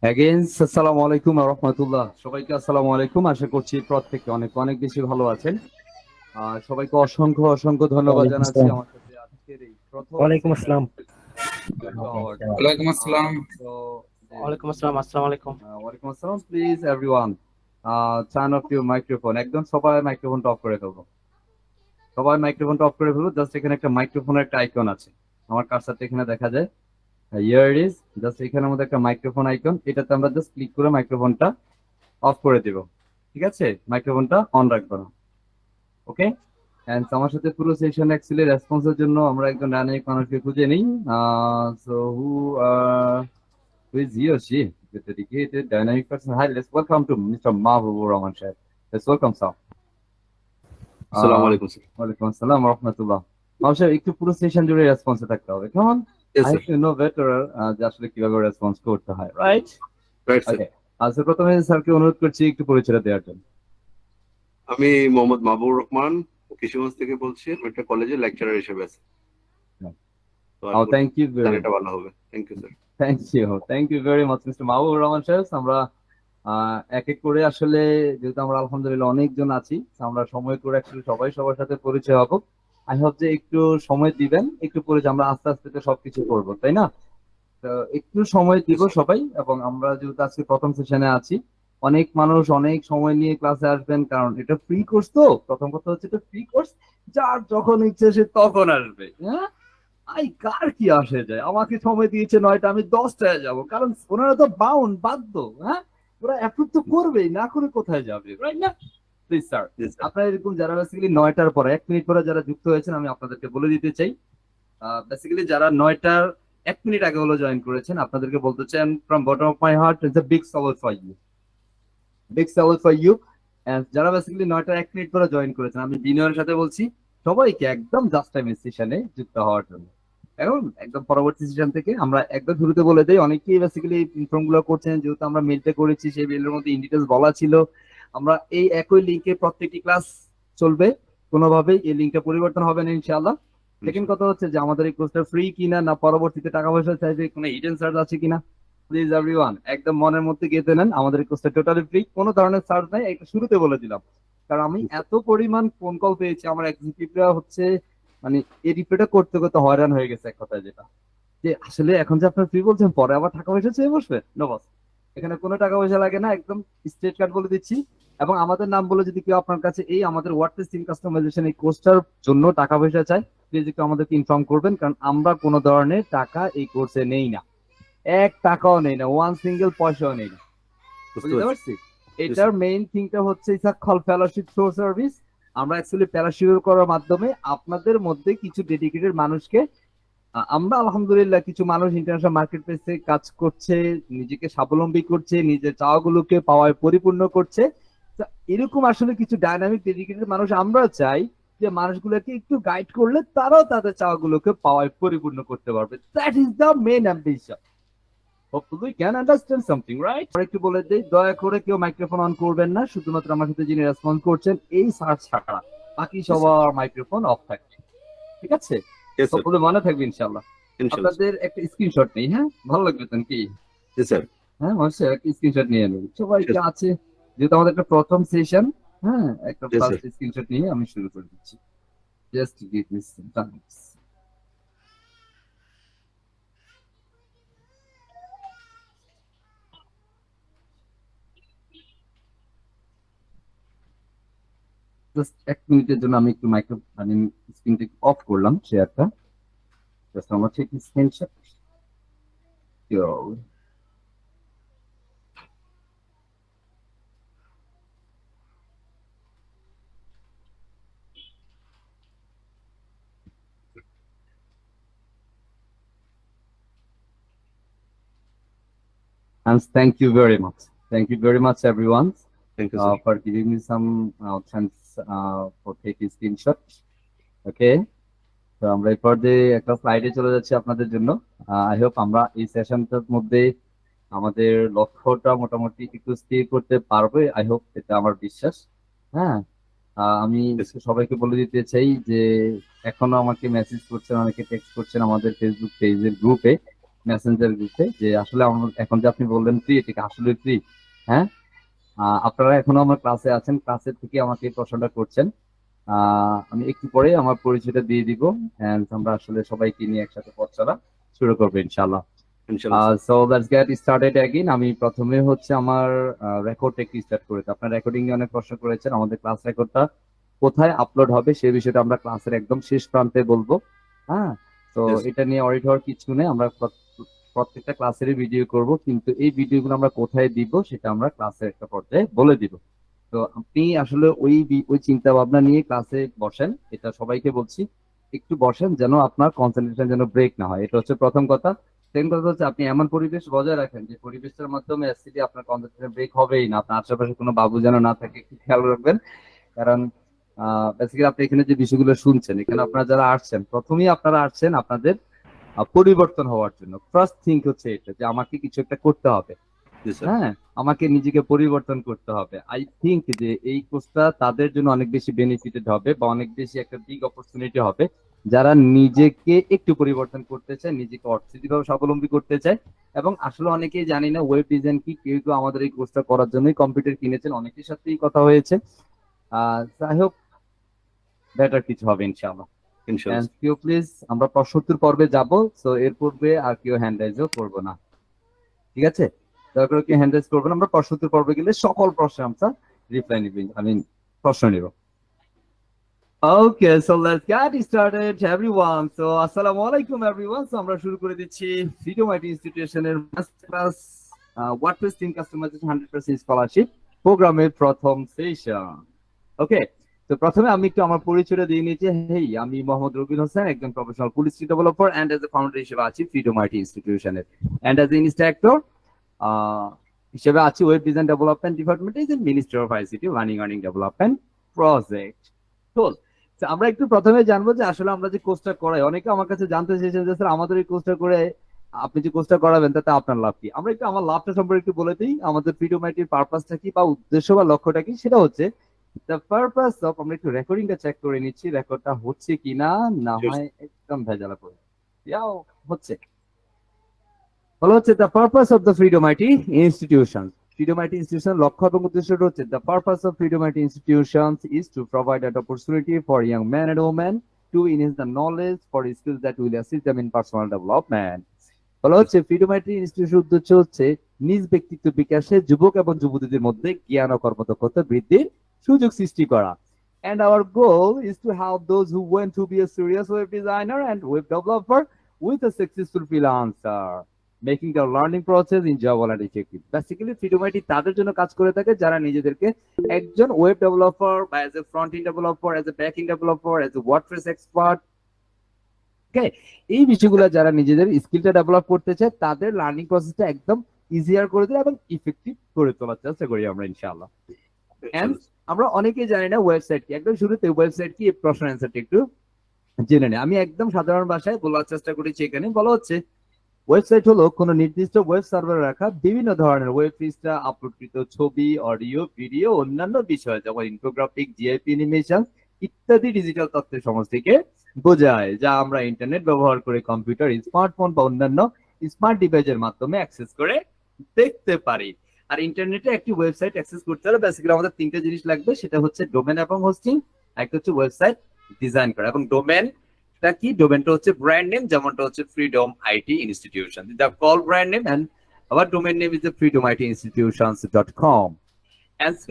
আসসালামু আলাইকুম ওয়া রাহমাতুল্লাহ। সবাইকে আসসালামু আলাইকুম। আশা করছি প্রত্যেকে অনেক অনেক বেশি ভালো আছেন। সবাইকে অসংখ্য অসংখ্য ধন্যবাদ ওয়ালাইকুম জানাচ্ছি আসসালাম। আমার সাথে আজকের এই প্রথম ওয়ালাইকুম সেশন আসসালাম। হওয়ার জন্য। ওয়ালাইকুম আসসালাম। So, ওয়ালাইকুম আসসালাম। আসসালামু আলাইকুম। ওয়ালাইকুম আসসালাম। Please everyone turn off your microphone. একদম সবাই মাইক্রোফোনটা অফ করে ফেলবো। সবাই মাইক্রোফোনটা অফ করে ফেলবো। জাস্ট এখানে একটা মাইক্রোফোনের একটা আইকন আছে। আমার কার্সারটা এখানে দেখা যায়। Here it is. জাস্ট এখানের মধ্যে একটা মাইক্রোফোন আইকন, এটাতে আমরা জাস্ট ক্লিক করে মাইক্রোফোনটা অফ করে দিব। ঠিক আছে, মাইক্রোফোনটা অন রাখবো না। ওকে, এন্ড আমার সাথে পুরো সেশন অ্যাকচুয়ালি রেসপন্সের জন্য আমরা একজন ডাইনামিক মানুষকে খুঁজে নিই। So who is he or she? The dedicated dynamic person. Hi, let's welcome to Mr. Mahbubur Rahman Shah. Let's welcome sir. আসসালামু আলাইকুম স্যার। ওয়ালাইকুম আসসালাম ওয়া রাহমাতুল্লাহ। মাহবুব সাহেব, একটু পুরো সেশন জুড়ে রেসপন্সে থাকতে হবে। কেমন? Yes I have sir. To know better যে আসলে কিভাবে রেসপন্স করতে হয়, রাইট? Right sir. ওকে, আচ্ছা, প্রথমে স্যারকে অনুরোধ করছি একটু পরিচয় দেওয়ার জন্য। আমি মোহাম্মদ মাহবুবুর রহমান কিশোরগঞ্জ থেকে বলছি। আমি একটা কলেজে লেকচারার হিসেবে আছি। তো Oh, Asha thank you very জানাটা ভালো হবে। Thank you sir. Thank you very much mister Mahbubur Rahman সাহেব। আমরা এক এক করে আসলে, যেহেতু আমরা আলহামদুলিল্লাহ অনেকজন আছি, আমরা সময় করে আসলে সবাই সবার সাথে পরিচয় হব। আই হোপ যে একটু সময় দিবেন, একটু পরিচয়, আমরা আস্তে আস্তে তো সবকিছু করবো, তাই না? তো একটু সময় দিব সবাই। এবং আমরা যেহেতু আজকে প্রথম সেশনে আছি, অনেক মানুষ অনেক সময় নিয়ে ক্লাসে আসবেন, কারণ এটা ফ্রি কোর্স। তো প্রথম কথা হচ্ছে এটা ফ্রি কোর্স, যার যখন ইচ্ছে সে তখন আসবে। হ্যাঁ, কার কি আসে যায়? আমাকে সময় দিয়েছে 9টা, আমি 10টায় যাব, কারণ ওনারা তো বাধ্য। হ্যাঁ, ওরা অ্যাপ্রুভ তো করবেই, না করে কোথায় যাবে, রাইট না? Please sir, G sir. আপনারা এরকম যারা বেসিক্যালি 9টার পরে 1 মিনিট পরে যারা যুক্ত হয়েছেন, আমি আপনাদেরকে বলে দিতে চাই, বেসিক্যালি যারা 9টার 1 মিনিট আগে হলো জয়েন করেছেন, আপনাদেরকে বলতে চাই from bottom of my heart, it's a big support for you, big support for you. যারা বেসিক্যালি 9টার 1 মিনিট পরে জয়েন করেছেন, আমি বিনয়ের সাথে বলছি সবাইকে একদম জাস্ট টাইম সেশনে যুক্ত হওয়ার জন্য। এখন একদম পরবর্তী সেশন থেকে আমরা একদম শুরুতে বলে দেই, অনেকেই বেসিক্যালি ইনফর্ম গুলো করছেন, যেহেতু আমরা মেলটা করেছি, সেই মেলের মধ্যে ইন ডিটেলস বলা ছিল। আমরা এই একই লিঙ্কে প্রত্যেকটি ক্লাস চলবে, কোনোভাবেই এই লিঙ্কটা পরিবর্তন হবে না ইনশাআল্লাহ। সেকেন্ড কথা হচ্ছে যে আমাদের এই কোর্সটা ফ্রি কিনা, না পরবর্তীতে টাকা পয়সা চাইবে, কোনো হিডেন চার্জ আছে কিনা, প্লিজ এভরিওয়ান একদম মনের মধ্যে গেঁথে নেন, আমাদের এই কোর্সটা টোটালি ফ্রি, কোনো ধরনের চার্জ নাই। এটা শুরুতে বলে দিলাম, কারণ আমি এত পরিমাণ ফোন কল পেয়েছি, আমার এক্সিকিউটিভরা হচ্ছে মানে এই রিপ্লেটা করতে করতে হয়রান হয়ে গেছে এক কথায়, যেটা যে আসলে এখন যে আপনার ফ্রি বলছেন, পরে আবার টাকা পয়সা চেয়ে বসবে। নো বস, এখানে কোনো টাকা পয়সা লাগে না, একদম স্ট্রেট কাট বলে দিচ্ছি। এবং আমাদের নাম বলে যদি কেউ আপনার কাছে এই আমাদের ওয়ার্ডপ্রেস থিম কাস্টমাইজেশন এই কোর্সটার জন্য টাকা পয়সা চায়, প্লিজ একটু আমাদেরকে ইনফর্ম করবেন, কারণ আমরা কোনো ধরনের টাকা এই কোর্সে নেই না, 1 টাকাও নেই না, ওয়ান সিঙ্গেল পয়সাও নেই না। বুঝতে বুঝতে পারছি। পারছি? এটার মেইন থিংটা হচ্ছে কল ফেলোশিপ থ্রু সার্ভিস। আমরা অ্যাকচুয়ালি ফেলোশিপ করার মাধ্যমে আপনাদের মধ্যে কিছু ডেডিকেটেড মানুষকে, আমরা আলহামদুলিল্লাহ কিছু মানুষ ইন্টারন্যাশনাল মার্কেট প্লেসে কাজ করছে, নিজেকে স্বাবলম্বী করছে, নিজের চাওয়াগুলোকে পাওয়ায় পরিপূর্ণ করছে। তা এরকম আসলে কিছু ডাইনামিক ডেডিকেটেড মানুষ আমরা চাই, যে মানুষগুলোকে একটু গাইড করলে তারাও তাদের চাওয়াগুলোকে পাওয়ায় পরিপূর্ণ করতে পারবে। That is the main ambition. Hopefully you can understand something, right? আর একটু বলে দেই, দয়া করে কেউ মাইক্রোফোন অন করবেন না, শুধুমাত্র আমার সাথে যিনি রেসপন্স করছেন এই স্যার ছাড়া বাকি সবার মাইক্রোফোন অফ থাকবে। ঠিক আছে? Yes sir. সকলে মনে থাকবে ইনশাআল্লাহ। ইনশাআল্লাহ। আপনাদের একটা স্ক্রিনশট নেই, হ্যাঁ, ভালো লাগবে তো কি? জি স্যার। হ্যাঁ, অবশ্যই একটা স্ক্রিনশট নিয়ে নেবেন সবাই জি কে আছে, যেহেতু আমাদের একটা প্রথম সেশন। হ্যাঁ, একটা স্যার। ফার্স্ট স্ক্রিনশট নিয়ে আমি শুরু করে দিচ্ছি। Just give me some time. Just 1 মিনিটের জন্য আমি একটু মানে স্ক্রিনটা অফ করলাম, শেয়ারটা। জাস্ট আমরা ঠিক screenshot. And thank you very much. Thank you very much, everyone, thank you sir. for giving me some chance for taking screenshot. Okay. তো আমরা এই পর্যায়ে একটা স্লাইডে চলে যাচ্ছি আপনাদের জন্য। আই হোপ আমরা এই সেশনটার মধ্যে আমাদের লক্ষ্যটা মোটামুটি একটু স্থির করতে পারবো, আই হোপ, এটা আমার বিশ্বাস। হ্যাঁ, আমি সবাইকে বলে দিতে চাই যে এখনো আমাকে মেসেজ করছেন, অনেকে টেক্সট করছেন আমাদের ফেসবুক পেজের গ্রুপে, মেসেঞ্জার গ্রুপে যে আসলে এখন যে আপনি বললেন ফ্রি, এটা কি আসলে ফ্রি? হ্যাঁ, আপনারা এখনো আমার ক্লাসে আছেন, ক্লাসের থেকে আমাকে এই প্রশ্নটা করছেন। আমি একটু পরে আমার পরিচয়টা দিয়ে দিব, এন্ড আমরা আসলে সবাইকে নিয়ে একসাথে পথ চলা শুরু করবো ইনশাআল্লাহ। ইনশাআল্লাহ sir. So let's get started again. আমি প্রথমে হচ্ছে আমার রেকর্ডটা একটু স্টার্ট করেছি। আপনার রেকর্ডিং নিয়ে অনেক প্রশ্ন করেছেন। আমাদের ক্লাস রেকর্ডটা কোথায় আপলোড হবে সেই বিষয়টা আমরা ক্লাসের একদম শেষ প্রান্তে বলবো। হ্যাঁ, তো Yes. এটা নিয়ে অডিট হওয়ার কিছু নেই। আমরা প্রত্যেকটা ক্লাসেরই ভিডিও করব, কিন্তু এই ভিডিওগুলো আমরা কোথায় দিব সেটা আমরা ক্লাসের একটা পর্যায়ে বলে দিব। তো আপনি আসলে ওই চিন্তা ভাবনা নিয়ে ক্লাসে বসেন, এটা সবাইকে বলছি। একটু বসেন যেন আপনার কনসেন্ট্রেশন যেন ব্রেক না হয়, এটা হচ্ছে প্রথম কথা। সেকেন্ড কথা হচ্ছে আপনি এমন পরিবেশ বজায় রাখেন যে পরিবেশটার মাধ্যমে এসসিডি আপনার কনসেন্ট্রেশন ব্রেক হবেই না। আপনার আশেপাশে কোনো বাবু যেন না থাকে, একটু খেয়াল রাখবেন। কারণ বেসিক্যালি আপনি এখানে যে বিষয়গুলো শুনছেন, এখানে আপনারা যারা আসছেন, প্রথমেই আপনারা আসছেন আপনাদের পরিবর্তন হওয়ার জন্য। ফার্স্ট থিঙ্ক হচ্ছে এটা যে আমাকে কিছু একটা করতে হবে। Yes, sir. হ্যাঁ, আমাকে নিজেকে পরিবর্তন করতে হবে। আই থিঙ্ক যে এই কোর্সটা তাদের জন্য অনেক বেশি বেনিফিটেড হবে বা অনেক বেশি একটা বিগ অপরচুনিটি হবে যারা নিজেকে একটু পরিবর্তন করতে চায়, নিজেকে অর্থনৈতিকভাবে স্বাবলম্বী করতে চায়। এবং আসলে অনেকেই জানি না ওয়েব ডিজাইন কি। কেউ কেউ আমাদের এই কোর্সটা করার জন্যই কম্পিউটার কিনেছেন, অনেকের সাথেই কথা হয়েছে। আই হোপ বেটার কিছু হবে ইনশাআল্লাহ। ইনশাআল্লাহ And কেউ প্লিজ, আমরা প্রশ্নোত্তর পর্বে যাব, তো এর পূর্বে আর কেউ হ্যান্ড রাইজও করবো না, ঠিক আছে? দয়া করে কেউ হ্যান্ড রাইজ করবেন। আমরা প্রশ্নোত্তর পর্বে গেলে সকল প্রশ্নের আমরা রিপ্লাই নিব, প্রশ্ন নিব। Okay, so let's get started everyone. সো আসসালামু আলাইকুম এভরিওয়ান। সো আমরা শুরু করে দিচ্ছি ফ্রিডম আইটি ইনস্টিটিউশনের master class WordPress theme customisation 100% scholarship প্রোগ্রামের প্রথম সেশন। ওকে, তো প্রথমে আমি একটু আমার পরিচয়টা দিয়ে নিচ্ছি। হেই, আমি মোহাম্মদ রবিন হোসেন, একজন professional full stack developer and as a founder হিসেবে আছি ফ্রিডম আইটি ইনস্টিটিউশনের, এন্ড এজ এ ইনস্ট্রাক্টর হিসেবে আছি ওয়েব ডিজাইন ডেভেলপমেন্ট ডিপার্টমেন্টে, is ministry of ICT learning earning development project. আমরা একটু প্রথমে জানবো যে আসলে আমরা যে কোর্সটা করাই, অনেকে আমার কাছে জানতে চেয়েছেন যে স্যার আমাদের এই কোর্সটা করে আপনি যে কোর্সটা করাবেন তাতে আপনার লাভ কি। আমরা একটু আমার লাভটা সম্পর্কে একটু বলে দিই। আমাদের ফ্রিডম আইটির পারপাসটা কি বা উদ্দেশ্য বা লক্ষ্যটা কি, সেটা হচ্ছে দ্য পারপাস অফ, আমরা একটু রেকর্ডিংটা চেক করে নিচ্ছি রেকর্ডটা হচ্ছে কিনা, না হয় একদম ভেজালা করে হচ্ছে। বলা হচ্ছে the purpose of the freedom IT institution. Freedom IT institution লক্ষ্য এবং উদ্দেশ্যটা হচ্ছে the purpose of freedom IT institution is to provide an opportunity for young men and women to enhance the knowledge for skills that will assist them in personal development. বলা হচ্ছে freedom IT institution উদ্দেশ্য হচ্ছে নিজ ব্যক্তিত্ব বিকাশে যুবক এবং যুবতীদের মধ্যে জ্ঞান ও কর্মদক্ষতা বৃদ্ধির সুযোগ সৃষ্টি করা। And our goal is to help those who want to be a serious web designer and web developer with a successful freelancer, making the learning process enjoyable and effective. Basically freedom IT তাদের জন্য কাজ করে থাকে যারা নিজেদেরকে একজন web developer বা as a front end developer, as a back end developer, as a WordPress expert, এই বিষয়গুলো যারা নিজেদের স্কিলটা ডেভেলপ করতে চায় তাদের লার্নিং প্রসেসটা একদম ইজিয়ার করে দেয় এবং ইফেক্টিভ করে তোলার চেষ্টা করি আমরা ইনশাআল্লাহ। এন্ড আমরা অনেকেই জানি না ওয়েবসাইট কি। একদম শুরুতে ওয়েবসাইট কি, এই প্রশ্ন অ্যান্সারটা একটু জেনে নেই। আমি একদম সাধারণ ভাষায় বলার চেষ্টা করেছি। এখানে বলা হচ্ছে ওয়েবসাইট হলো কোনো নির্দিষ্ট ওয়েব সার্ভারে রাখা বিভিন্ন ধরনের ওয়েব পৃষ্ঠা, আপলোডকৃত ছবি, অডিও, ভিডিও, অন্যান্য বিষয় যেমন ইনফোগ্রাফিক, জিআইপি, অ্যানিমেশন ইত্যাদি ডিজিটাল তথ্যের সমষ্টিকে বোঝায়, যা আমরা ইন্টারনেট ব্যবহার করে কম্পিউটার, স্মার্টফোন বা অন্যান্য স্মার্ট ডিভাইসের মাধ্যমে অ্যাক্সেস করে দেখতে পারি। আর ইন্টারনেটে একটি ওয়েবসাইট অ্যাক্সেস করতে হলে বেসিক্যালি আমাদের তিনটা জিনিস লাগবে, সেটা হচ্ছে ডোমেন এবং হোস্টিং, একটা হচ্ছে ওয়েবসাইট ডিজাইন করা। এবং ডোমেনটা কি? ডোমেনটা হচ্ছে ব্র্যান্ড নেম, যেমনটা হচ্ছে freedom IT institution, the call brand name, and our domain name is the freedomitinstitutions.com।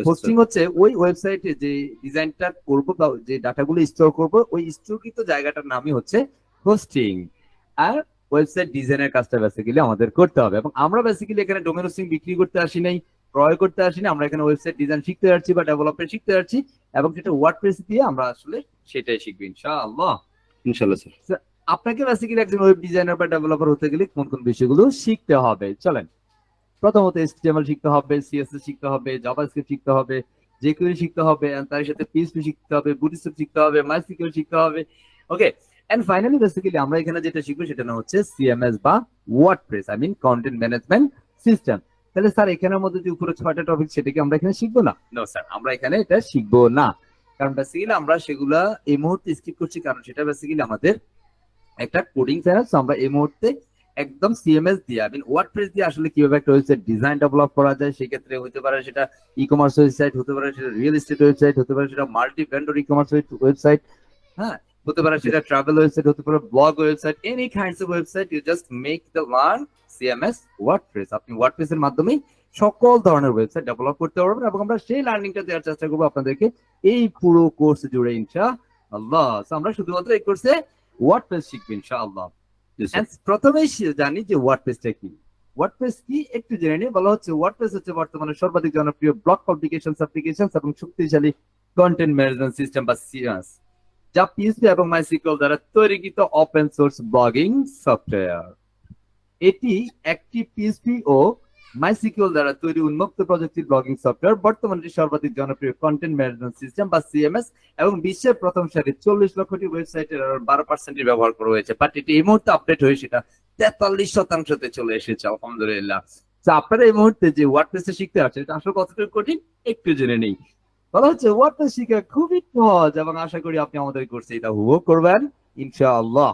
Hosting হচ্ছে ওই ওয়েবসাইটে যে ডিজাইনটা করবো বা যে ডাটাগুলো স্টোর করবো, ওই স্টোরকৃত জায়গাটার নামই হচ্ছে হোস্টিং। আর ওয়েবসাইট ডিজাইনের কাজটা বেসিক্যালি আমাদের করতে হবে। এবং আমরা বেসিক্যালি এখানে ডোমেন হোস্টিং বিক্রি করতে আসি নাই, ক্রয় করতে আসি না। আমরা এখানে ওয়েবসাইট ডিজাইন শিখতে যাচ্ছি বা ডেভেলপমেন্ট শিখতে যাচ্ছি, এবং সেটা ওয়ার্ডপ্রেস দিয়ে আমরা আসলে সেটাই শিখবো ইনশাআল্লাহ। ইনশাআল্লাহ স্যার। আপনাকে বেসিক্যালি একজন ওয়েব ডিজাইনার বা ডেভেলপার হতে গেলে কোন কোন বিষয়গুলো শিখতে হবে চলেন। প্রথমত HTML শিখতে হবে, CSS শিখতে হবে, জাভাস্ক্রিপ্ট শিখতে হবে, jQuery শিখতে হবে, and তার সাথে PHP শিখতে হবে, বুটস্ট্র্যাপ শিখতে হবে, MySQL শিখতে হবে। ওকে, এন্ড ফাইনালি বেসিক্যালি আমরা এখানে যেটা শিখবো সেটা না হচ্ছে CMS বা ওয়ার্ডপ্রেস, কন্টেন্ট ম্যানেজমেন্ট সিস্টেম। তাহলে স্যার এখানের মধ্যে যে উপরে 6টা টপিক সেটা কি আমরা এখানে শিখবো না? নো স্যার, আমরা এখানে এটা শিখবো না। কারণ বেসিক্যালি আমরা সেগুলা এই মুহূর্তে স্কিপ করছি, কারণ সেটা বেসিক্যালি আমাদের একটা কোডিং চ্যানেল। আমরা এই মুহূর্তে একদম সিএমএস দিয়ে ওয়ার্ডপ্রেস দিয়ে আসলে কিভাবে একটা ওয়েবসাইট ডিজাইন ডেভেলপ করা যায়, সেক্ষেত্রে হতে পারে সেটা ই কমার্স ওয়েবসাইট, হতে পারে সেটা রিয়েল এস্টেট ওয়েবসাইট, হতে পারে সেটা multi vendor e commerce website, হ্যাঁ, হতে পারে সেটা ট্রাভেল ওয়েবসাইট, হতে পারে blog website, any kinds of website, you just make the one CMS WordPress. আপনি ওয়ার্ডপ্রেস এর মাধ্যমে সকল ধরনের ওয়েবসাইট ডেভেলপ করতে পারবেন, এবং আমরা সেই লার্নিংটা দেওয়ার চেষ্টা করবো আপনাদেরকে এই পুরো কোর্স জুড়ে ইনশাআল্লাহ। So, আমরা শুধুমাত্র এই কোর্সে ওয়ার্ডপ্রেস শিখবো ইনশাআল্লাহ। Yes, sir. And প্রথমেই জানি যে ওয়ার্ডপ্রেসটা কি। ওয়ার্ডপ্রেস কি একটু জেনে নিয়ে বলা হচ্ছে, ওয়ার্ডপ্রেস হচ্ছে বর্তমানে সর্বাধিক জনপ্রিয় ব্লগ পাবলিকেশন এবং শক্তিশালী কন্টেন্ট ম্যানেজমেন্ট সিস্টেম বা সিএমএস, যা পিএইচপি এবং মাইসিকিউএল দ্বারা তৈরিকৃত ওপেন সোর্স ব্লগিং সফটওয়্যার। এটি একটি পিএইচপি ও মাইসিকিউএল দ্বারা তৈরি উন্মুক্ত প্রযুক্তির ব্লগিং সফটওয়্যার, বর্তমানে সর্বাধিক জনপ্রিয় কন্টেন্ট ম্যানেজমেন্ট সিস্টেম বা সিএমএস, এবং বিশ্বের প্রথম সারির 40 লক্ষটি ওয়েবসাইটের 12% ব্যবহার করা হয়েছে। বাট এটি এই মুহূর্তে আপডেট হয়ে সেটা 43%-তে চলে এসেছে, আলহামদুলিল্লাহ। তো আপনারা এই মুহূর্তে যে ওয়ার্ডপ্রেসে শিখতে আসছে, এটা আসলে কতটুকু কঠিন একটু জেনে নেই। বলা হচ্ছে ওয়ার্ডপ্রেস শিখা খুবই সহজ, এবং আশা করি আপনি আমাদের কোর্সে এটা হুবহু করবেন ইনশাআল্লাহ।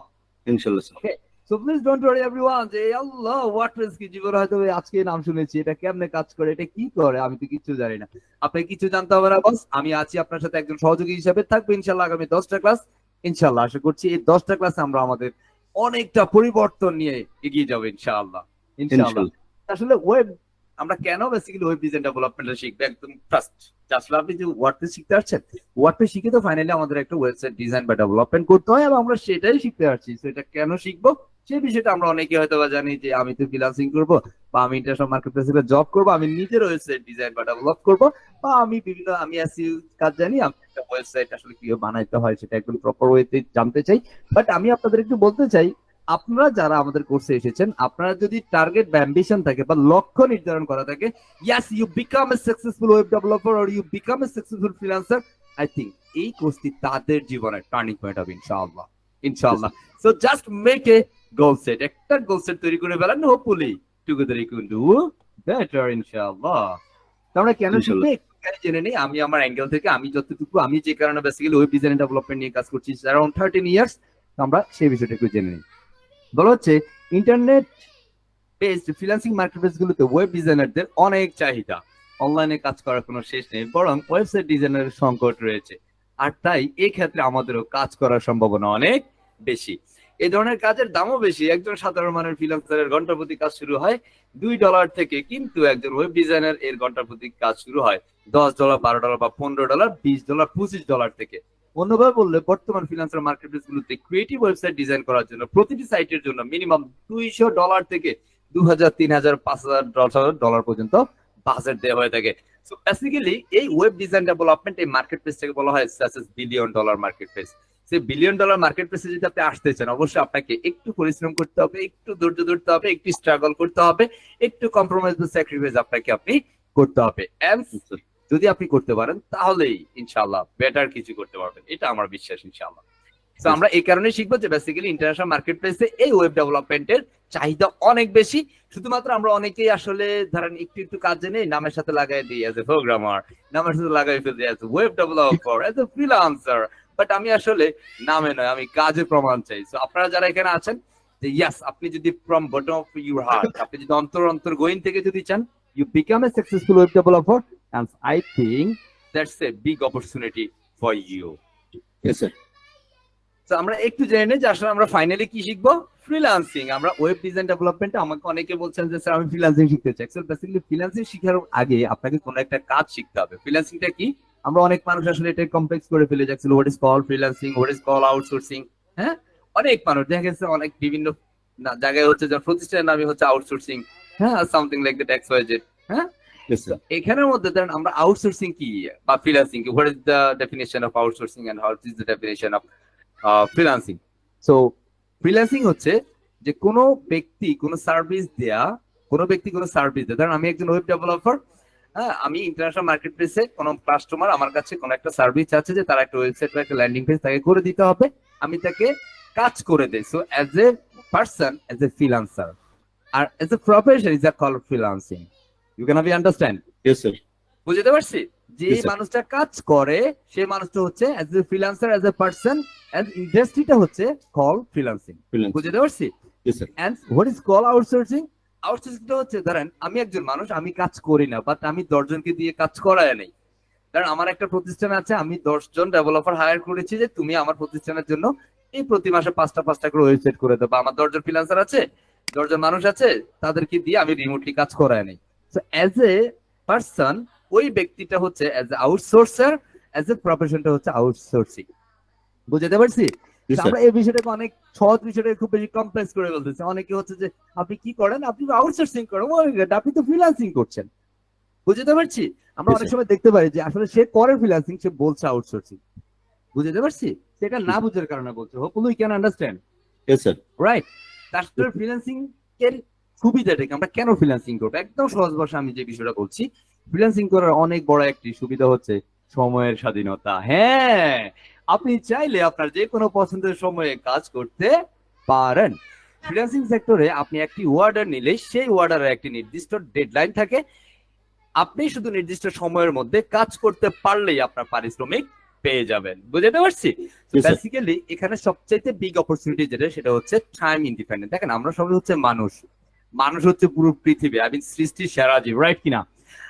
ইনশাআল্লাহ sir. Okay. So please don't worry everyone যে আল্লাহ ওয়ার্ডপ্রেস কি, জীবনে হয়তো আজকে নাম শুনেছি, এটা কেমনে কাজ করে, এটা কি করে, আমি তো কিছু জানি না। আপনাকে কিছু জানতে হবে না বস, আমি আছি আপনার সাথে একজন সহযোগী হিসেবে, থাকবো ইনশাআল্লাহ আগামী 10টা ক্লাস। ইনশাআল্লাহ আশা করছি এই 10টা ক্লাসে আমরা আমাদের অনেকটা পরিবর্তন নিয়ে এগিয়ে যাবো ইনশাআল্লাহ। ইনশাআল্লাহ আসলে ওয়েব আমরা কেন বেসিক্যালি ওয়েব ডিজাইন ডেভেলপমেন্টটা শিখবো একদম ফার্স্ট, আসলে আপনি যে ওয়ার্ডপ্রেস শিখতে আসছেন, ওয়ার্ডপ্রেস শিখে তো ফাইনালি আমাদের একটা ওয়েবসাইট ডিজাইন বা ডেভেলপমেন্ট করতে হয়, এবং আমরা সেটাই শিখতে আসছি। তো এটা কেন শিখবো সেই বিষয়টা আমরা অনেকে হয়তো বা জানি যে আমি তো ফ্রিল্যান্সিং করবো, বা আমি ইন্টারন্যাশনাল মার্কেটপ্লেসে জব করবো, আমি নিজের ওয়েবসাইট ডিজাইন বা ডেভেলপ করবো, বা আমি এসইও কাজ জানি, আমি একটা ওয়েবসাইট আসলে কিভাবে বানাইতে হয় সেটা একদম প্রপার ওয়েতে জানতে চাই। বাট আমি আপনাদের একটু বলতে চাই, আপনারা যারা আমাদের কোর্সে এসেছেন, আপনারা যদি টার্গেট বা অ্যাম্বিশন থাকে বা লক্ষ্য নির্ধারণ করা থাকে, yes you become a successful web developer or you become a successful freelancer, I think এই কোর্সটি তাদের জীবনের টার্নিং পয়েন্ট হবে ইনশাআল্লাহ। ইনশাআল্লাহ। So just make a goal set, একটা গোল সেট তৈরি করে ফেলেন, hopefully together you can do better ইনশাআল্লাহ। আমরা কেন শিখবে একটু জেনে নেই। আমি আমার অ্যাঙ্গেল থেকে আমি যতটুকু, আমি যে কারণে বেসিক্যালি ওয়েব ডিজাইন ডেভেলপমেন্ট নিয়ে কাজ করছি অ্যারাউন্ড 13 ইয়ার্স, আমরা সেই বিষয়টা একটু জেনে নিই। বলা হচ্ছে ইন্টারনেট বেসড ফ্রিল্যান্সিং মার্কেটপ্লেস গুলোতে ওয়েব ডিজাইনারদের অনেক চাহিদা, অনলাইনে কাজ করার কোনো শেষ নেই, বরং ওয়েবসাইট ডিজাইনারের সংকট রয়েছে, আর তাই এই ক্ষেত্রে আমাদেরও কাজ করার সম্ভাবনা অনেক বেশি। এই ধরনের কাজের দামও বেশি। একজন সাধারণ মানের ফ্রিল্যান্সারের ঘন্টা প্রতি কাজ শুরু হয় $2 থেকে, কিন্তু একজন ওয়েব ডিজাইনার এর ঘন্টা প্রতি কাজ শুরু হয় $10, $12 বা $15, $20, $25 থেকে। অন্যভাবে বললে বর্তমান ফ্রিল্যান্সার মার্কেটপ্লেস গুলোতে ক্রিয়েটিভ ওয়েবসাইট ডিজাইন করার জন্য প্রতিটি সাইটের জন্য মিনিমাম $200 থেকে $2000, $3000, $5000 পর্যন্ত বাজেট দেওয়া হয়ে থাকে। সো বেসিক্যালি এই ওয়েব ডিজাইন ডেভেলপমেন্ট এই মার্কেটপ্লেসটাকে বলা হয় $1 বিলিয়ন মার্কেটপ্লেস। সেই $1 বিলিয়ন মার্কেটপ্লেসে যদি আপনি আসতে চান, অবশ্যই আপনাকে একটু পরিশ্রম করতে হবে, একটু ধৈর্য ধরতে হবে, একটু স্ট্রাগল করতে হবে, একটু কম্প্রোমাইজ বা স্যাক্রিফাইস আপনি করতে হবে। এন্ড যদি আপনি করতে পারেন তাহলেই ইনশাআল্লাহ বেটার কিছু করতে পারবেন, এটা আমার বিশ্বাস ইনশাআল্লাহ। তো আমরা এই কারণে শিখবো যে বেসিক্যালি ইন্টারন্যাশনাল মার্কেটপ্লেসে এই ওয়েব ডেভেলপমেন্টের চাহিদা অনেক বেশি। শুধুমাত্র আমরা অনেকেই আসলে ধরেন একটু কাজ জেনে নামের সাথে লাগাই দিই অ্যাজ এ প্রোগ্রামার, নামের সাথে লাগাই ফেলি as a web developer, as a freelancer, but আমি আসলে নামে নয়, আমি কাজে প্রমাণ চাই। সো আপনারা যারা এখানে আছেন, যে ইয়াস আপনি যদি from bottom of your heart, আপনি যদি অন্তর গোয়িং থেকে যদি চান, you become a successful web developer, and I think that's a big opportunity for you. Yes sir. তো আমরা একটু জেনে নিই যে আসলে আমরা ফাইনালি কি শিখবো, ফ্রিল্যান্সিং। আমরা ওয়েব ডিজাইন ডেভেলপমেন্টে আমাকে অনেকে বলছেন যে স্যার আমি ফ্রিল্যান্সিং শিখতে চাই। বেসিক্যালি ফ্রিল্যান্সিং শেখার আগে আপনাকে কোনো একটা কাজ শিখতে হবে। ফ্রিল্যান্সিংটা কি, আমরা অনেক মানুষ আসলে এটা কমপ্লেক্স করে ফেলে যাচ্ছে, what is call freelancing, what is call outsourcing. হ্যাঁ, অনেক মানুষ দেখা গেছে অনেক বিভিন্ন জায়গায় হচ্ছে যে প্রতিষ্ঠানের নামই হচ্ছে আউটসোর্সিং, হ্যাঁ, সামথিং লাইক দ্যাট XYZ। হ্যাঁ, এখানের মধ্যে ধরেন আমরা আউটসোর্সিং কি বা ফ্রিল্যান্সিং কি, what is the definition of outsourcing and what is the definition of freelancing. So freelancing হচ্ছে যে কোনো ব্যক্তি কোনো সার্ভিস দেয়া, ধরেন আমি একজন ওয়েব ডেভেলপার, হ্যাঁ, আমি ইন্টারন্যাশনাল মার্কেটপ্লেসে কোনো কাস্টমার আমার কাছে কোনো একটা সার্ভিস চাচ্ছে যে তারা একটা ওয়েবসাইট বা একটা ল্যান্ডিং পেজ তাকে করে দিতে হবে, আমি তাকে কাজ করে দেই। So as a person, as a freelancer, আর as a profession is call freelancing. You can be understand? Yes sir. বুঝতে পারছি যে মানুষটা কাজ করে সেই মানুষটা হচ্ছে as a freelancer, as a person, as ইন্ডাস্ট্রিটা হচ্ছে কল ফ্রিল্যান্সিং। বুঝতে পারছি? Yes, sir. And what is called outsourcing? আউটসোর্সিংটা হচ্ছে ধরেন আমি একজন মানুষ, আমি কাজ করি না, বাট আমি 10 জনকে দিয়ে কাজ করায় নেই। কারণ আমার একটা প্রতিষ্ঠান আছে, আমি 10 জন ডেভেলপার হায়ার করেছি যে তুমি আমার প্রতিষ্ঠানের জন্য এই প্রতি মাসে 5টা করে ওয়েবসাইট করে দেবো। আমার 10 জন ফ্রিল্যান্সার আছে, 10 জন মানুষ আছে, তাদেরকে দিয়ে আমি রিমোটলি কাজ করায় নেই। সো অ্যাজ এ পার্সন ওই ব্যক্তিটা হচ্ছে অ্যাজ এ আউটসোর্সার, অ্যাজ এ প্রফেশনটা হচ্ছে আউটসোর্সিং। বুঝতে পারছি? Yes, তো sir. আমরা এই বিষয়টাকে অনেক সহজ বিষয়টাকে খুব বেশি কমপ্লেক্স করে বলতেছি। অনেকে হচ্ছে যে আপনি কি করেন, আপনি আউটসোর্সিং করেন, আপনি তো ফ্রিল্যান্সিং করছেন। বুঝতে পারছি? আমরা Yes, অনেক sir. সময় দেখতে পারি যে আসলে সে করে ফ্রিল্যান্সিং, সে বলছে আউটসোর্সিং। বুঝতে পারছি? সেটা না Yes. বুঝার কারণে বলছে। Hopefully you can understand, Yes, sir. Right? তারপরে ফ্রিল্যান্সিং এর সুবিধাটাকে আমরা কেন ফ্রিল্যান্সিং করবো, একদম সহজ ভাষা আমি যে বিষয়টা বলছি, ফ্রিল্যান্সিং করার অনেক বড় একটি সুবিধা হচ্ছে সময়ের স্বাধীনতা। হ্যাঁ, আপনি চাইলে আপনার যে কোনো পছন্দের সময়ে কাজ করতে পারেন। ফ্রিল্যান্সিং সেক্টরে আপনি একটি অর্ডার নিলে সেই অর্ডারের একটি নির্দিষ্ট ডেডলাইন থাকে। আপনি শুধু নির্দিষ্ট সময়ের মধ্যে কাজ করতে পারলেই আপনার পারিশ্রমিক পেয়ে যাবেন। বুঝতে পারছি? Yes, sir. বেসিক্যালি এখানে সবচাইতে বিগ অপরচুনিটি যেটা, সেটা হচ্ছে টাইম ইন্ডিপেন্ডেন্ট। দেখেন আমরা সবাই হচ্ছে মানুষ, মানুষ হচ্ছে পুরো পৃথিবী, আই মিন সৃষ্টির সেরা জীব, রাইট কিনা?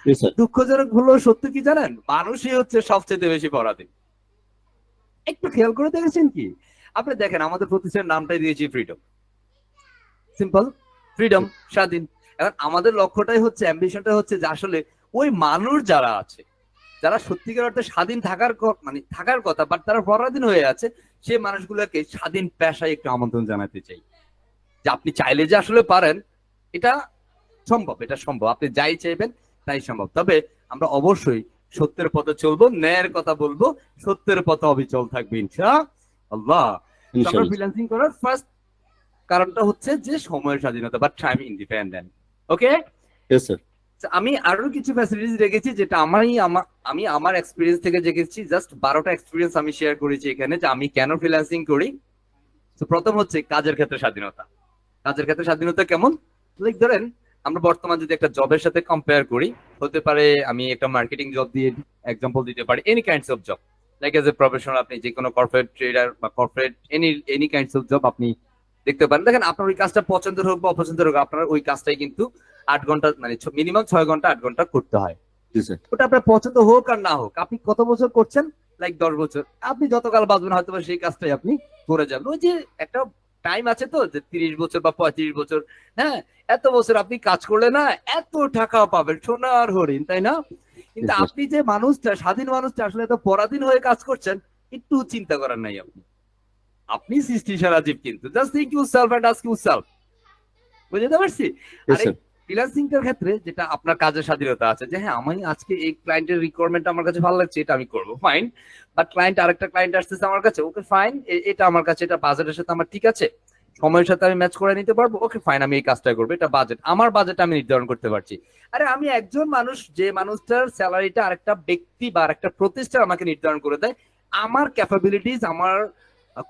Yes, sir. দুঃখজনক হলো সত্য কি জানেন, মানুষই হচ্ছে সবচেয়ে বেশি পরাধীন। একটু খেয়াল করে দেখেছেন কি? আপনি দেখেন আমাদের প্রতিষ্ঠানের নামটাই দিয়েছি ফ্রিডম, সিম্পল, ফ্রিডম, স্বাধীন। এখন আমাদের লক্ষ্যটাই হচ্ছে, অ্যাম্বিশনটা হচ্ছে যে আসলে ওই মানুষ যারা আছে, যারা সত্যিকার অর্থে স্বাধীন থাকার মানে থাকার কথা, বাট তারা পরাধীন হয়ে আছে, সেই মানুষগুলোকে স্বাধীন পেশায় একটু আমন্ত্রণ জানাতে চাই যে আপনি চাইলে যে আসলে পারেন, এটা সম্ভব, এটা সম্ভব, আপনি যাই চাইবেন তাই সম্ভব। তবে আমরা অবশ্যই সত্যের পথে চলবো, ন্যায়ের কথা বলবো, সত্যের পথে অবিচল থাকবে ইনশাআল্লাহ। তো আমরা Inshallah. ফ্রিল্যান্সিং করার ফার্স্ট কারণটা হচ্ছে যে সময়ের স্বাধীনতা বা টাইম ইন্ডিপেন্ডেন্ট। ওকে, Yes, sir. আমি আরো কিছু ফ্যাসিলিটিস রেখেছি যেটা আমি আমার এক্সপিরিয়েন্স থেকে দেখেছি। জাস্ট 12টা এক্সপিরিয়েন্স আমি শেয়ার করেছি এখানে যে আমি কেন ফ্রিল্যান্সিং করি। তো প্রথম হচ্ছে কাজের ক্ষেত্রে স্বাধীনতা। কাজের ক্ষেত্রে স্বাধীনতা কেমন? লাইক ধরেন আমরা বর্তমান যদি একটা জবের সাথে কম্পেয়ার করি, হতে পারে আমি একটা মার্কেটিং জব দিয়ে এক্সাম্পল দিতে পারি, any kinds of job, like as a professional আপনি যে কোনো কর্পোরেট ট্রেডার বা corporate any kinds of job আপনি দেখতে পারেন। দেখেন আপনার ওই কাজটা পছন্দের হোক বা অপছন্দের হোক, আপনার ওই কাজটাই কিন্তু 8 ঘন্টা মানে মিনিমাম 6 ঘন্টা 8 ঘন্টা করতে হয়। Yes, sir. ওটা আপনার পছন্দ হোক আর না হোক, আপনি কত বছর করছেন, লাইক 10 বছর, আপনি যতকাল বাঁচবেন হয়তো সেই কাজটাই আপনি করে যাবেন। ওই যে একটা টাইম আছে তো, যে 30 বছর বা 35 বছর, হ্যাঁ, এত বছর আপনি কাজ করলে না এত টাকা পাবেন, সোনার হরিণ, তাই না? কিন্তু Yes, sir. আপনি যে মানুষটা, স্বাধীন মানুষটা আসলে এত পরাধীন হয়ে কাজ করছেন, একটু চিন্তা করার নাই আপনি। আপনি সৃষ্টি সেরা জীব, কিন্তু just think yourself and ask yourself. বুঝতে পারছি? Yes, আর sir. ফ্রিল্যান্সিং এর ক্ষেত্রে যেটা আপনার কাজের স্বাধীনতা আছে, যে হ্যাঁ আমি আজকে এই ক্লায়েন্টের রিকোয়ারমেন্ট আমার কাছে ভালো লাগছে, এটা আমি করবো, ফাইন। বাট ক্লায়েন্ট আরেকটা ক্লায়েন্ট আসতেছে আমার কাছে, ওকে ফাইন, এটা আমার কাছে, এটা বাজেটের সাথে আমার ঠিক আছে, সময়ের সাথে আমি ম্যাচ করে নিতে পারবো, ওকে ফাইন, আমি এই কাজটা করবো, এটা বাজেট, আমার বাজেট আমি নির্ধারণ করতে পারছি। আরে আমি একজন মানুষ, যে মানুষটার স্যালারিটা আরেকটা ব্যক্তি বা আরেকটা প্রতিষ্ঠান আমাকে নির্ধারণ করে দেয়, আমার ক্যাপাবিলিটিস, আমার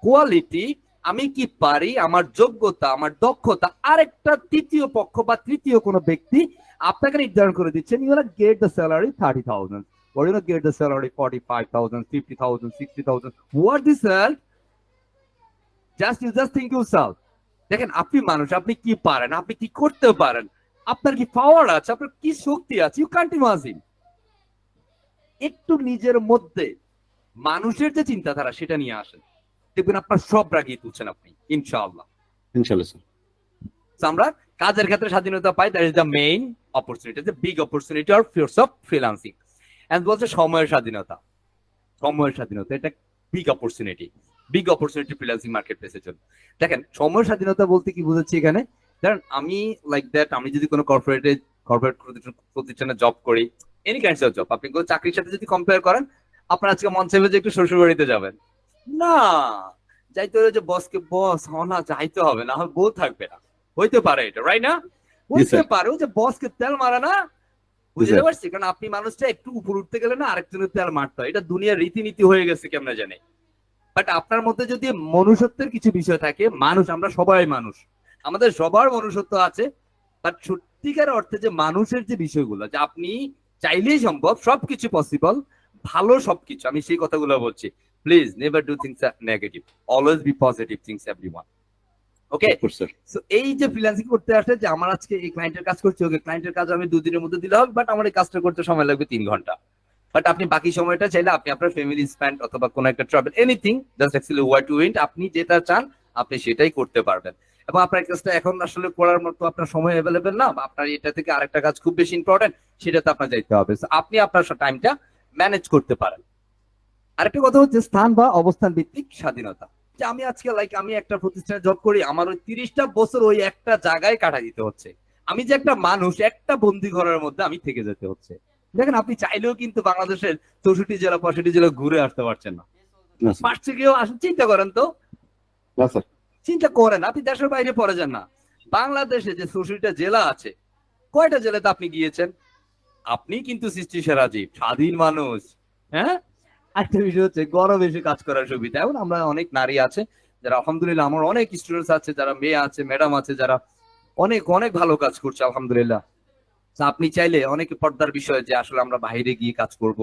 কোয়ালিটি, আমি কি পারি, আমার যোগ্যতা, আমার দক্ষতা আরেকটা তৃতীয় পক্ষ বা তৃতীয় কোনো ব্যক্তি আপনাকে নির্ধারণ করে দিচ্ছেন। ইউ না gate the salary 30,000 or you get the salary 45,000, 50,000, 60,000. What this hell? You just think yourself. দেখেন আপনি মানুষ, আপনি কি পারেন, আপনি কি করতে পারেন, আপনার কি পাওয়ার আছে, আপনার কি শক্তি আছে, ইউ কান্ট ইমাজিন। একটু নিজের মধ্যে মানুষের যে চিন্তাধারা সেটা নিয়ে আসেন, দেখবেন আপনার সব রাগিয়ে তুলছেন আপনি ইনশাআল্লাহ। Inshallah, sir. So, আমরা কাজের ক্ষেত্রে স্বাধীনতা পাই, that is the main opportunity, the big opportunity or fears of freelancing. And বলছে সময়ের স্বাধীনতা। সময়ের স্বাধীনতা এটা বিগ অপরচুনিটি ফ্রিল্যান্সিং মার্কেট প্লেসের জন্য। দেখেন সময়ের স্বাধীনতা বলতে কি বুঝাচ্ছি এখানে, ধরেন আমি লাইক দ্যাট, আমি যদি কোনো কর্পোরেট প্রতিষ্ঠানে জব করি, এনি কাইন্ডস অফ জব, আপনি কোনো চাকরির সাথে যদি কম্পেয়ার করেন, আপনার আজকে মন চাইবে যে একটু শ্বশুর বাড়িতে যাবেন, না যাইতে হলে যে বসকে বস না যাইতে হবে, না বউ থাকবে না, হইতে পারে এটা, রাইট না? হইতে পারে, ওই যে বসকে তেল মারা না, বুঝতে পারছি? কারণ আপনি মানুষটা একটু উপর উঠতে গেলে না আরেকজনের তেল মারতে হয়, এটা দুনিয়ার রীতিনীতি হয়ে গেছে কেমনে জানে। বাট আপনার মধ্যে যদি মনুষ্যত্বের কিছু বিষয় থাকে, মানুষ, আমরা সবাই মানুষ, আমাদের সবার মনুষ্যত্ব আছে, বাট সত্যিকার অর্থে যে মানুষের যে বিষয়গুলো, যে আপনি চাইলেই সম্ভব, সবকিছু পসিবল, ভালো সবকিছু, আমি সেই কথাগুলো বলছি। Please never do things negative, always be positive things everyone. Okay, sir. So এই যে ফ্রিল্যান্সিং করতে আসে যে আমার আজকে এই ক্লায়েন্টের কাজ করছি, ওকে ক্লায়েন্টের কাজ আমি 2 দিনের মধ্যে দিলে হবে, বাট আমার এই কাজটা করতে সময় লাগবে 3 ঘন্টা। বাট আপনি বাকি সময়টা চাইলে আপনি আপনার ফ্যামিলি স্পেন্ড অথবা কোনো একটা travel anything just actually why to want, আপনি যেটা চান আপনি সেটাই করতে পারবেন। এবং আপনার কাজটা এখন আসলে করার মতো আপনার সময় অ্যাভেলেবেল না, বা আপনার এটা থেকে আরেকটা কাজ খুব বেশি ইম্পর্টেন্ট, সেটাতে আপনার যাইতে হবে। So আপনি আপনার টাইমটা ম্যানেজ করতে পারেন। আরেকটা কথা হচ্ছে স্থান বা অবস্থান ভিত্তিক স্বাধীনতা। যে আমি আজকে আমি একটা প্রতিষ্ঠানে জব করি, আমার ওই 30টা বছর ওই একটা জায়গায় কাটা দিতে হচ্ছে। আমি যে একটা মানুষ, একটা বন্দি ঘরের মধ্যে আমি থেকে যেতে হচ্ছে। দেখেন আপনি চাইলেও কিন্তু বাংলাদেশের 64 জেলা 65 জেলা ঘুরে আসতে পারছেন না। না স্যার। পারছে কেউ? আসলে চিন্তা করেন তো, না স্যার। চিন্তা করেন, আপনি দেশের বাইরে পড়ে যান না, বাংলাদেশে যে 64টা জেলা আছে, কয়টা জেলাতে আপনি গিয়েছেন? আপনি কিন্তু সৃষ্টি সেরা জীব, স্বাধীন মানুষ। হ্যাঁ, একটা বিষয় হচ্ছে গরমে এসে কাজ করার সুবিধা। এখন আমরা অনেক নারী আছে যারা আলহামদুলিল্লাহ, আমার অনেক স্টুডেন্টস আছে যারা মেয়ে আছে, ম্যাডাম আছে যারা অনেক অনেক ভালো কাজ করছে আলহামদুলিল্লাহ। তা আপনি চাইলে অনেকে পর্দার বিষয়ে যে আসলে আমরা বাইরে গিয়ে কাজ করব,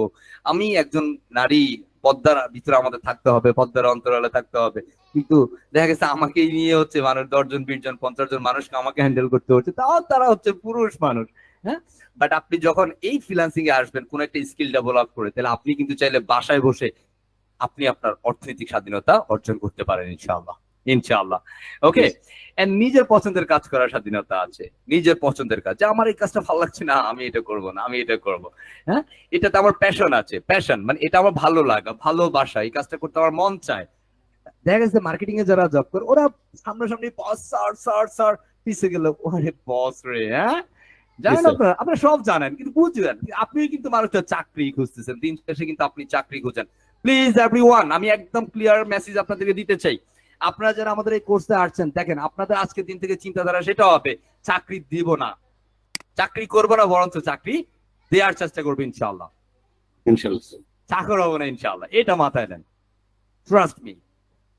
আমি একজন নারী, পর্দার ভিতরে আমাদের থাকতে হবে, পর্দার অন্তরালে থাকতে হবে, কিন্তু দেখা গেছে আমাকেই নিয়ে হচ্ছে মানুষ 10 জন 20 জন 50 জন মানুষকে আমাকে হ্যান্ডেল করতে হচ্ছে, তাও তারা হচ্ছে পুরুষ মানুষ। হ্যাঁ, বাট আপনি যখন এই ফ্রিল্যান্সিং এ আসবেন কোন একটা স্কিল ডেভেলপ করে, তাহলে আপনি কিন্তু চাইলে বাসায় বসে আপনি আপনার অর্থনৈতিক স্বাধীনতা অর্জন করতে পারেন ইনশাআল্লাহ, ইনশাআল্লাহ। ওকে, এন্ড নিজের পছন্দের কাজ করার স্বাধীনতা আছে। নিজের পছন্দের কাজ, যে আমার এই কাজটা ভালো লাগছে না, আমি এটা করব না, আমি এটা করব। হ্যাঁ, এটাতে আমার প্যাশন আছে, প্যাশন মানে এটা আমার ভালো লাগা, ভালোবাসা, এই কাজটা করতে আমার মন চায়। দেখা গেছে মার্কেটিং এ যারা জব করে ওরা সামনাসামনি বস স্যার স্যার স্যার, পিছে গেল ওরে বস রে। হ্যাঁ, জানেন আপনারা, আপনারা সব জানেন কিন্তু বুঝবেন, আপনি কিন্তু মানুষটা চাকরি খুঁজতেছেন, দিন শেষে কিন্তু আপনি চাকরি খুঁজেন। প্লিজ এভরিওয়ান, আমি একদম ক্লিয়ার মেসেজ আপনাদেরকে দিতে চাই। আপনারা যারা আমাদের এই কোর্সে আসছেন, দেখেন আপনাদের আজকের দিন থেকে চিন্তাধারা সেটা হবে চাকরি দিব না, চাকরি করবো না, বরঞ্চ চাকরি দেওয়ার চেষ্টা করবো ইনশাআল্লাহ। ইনশাআল্লাহ স্যার। চাকর হবো না ইনশাআল্লাহ, এটা মাথায় নেন। Trust me,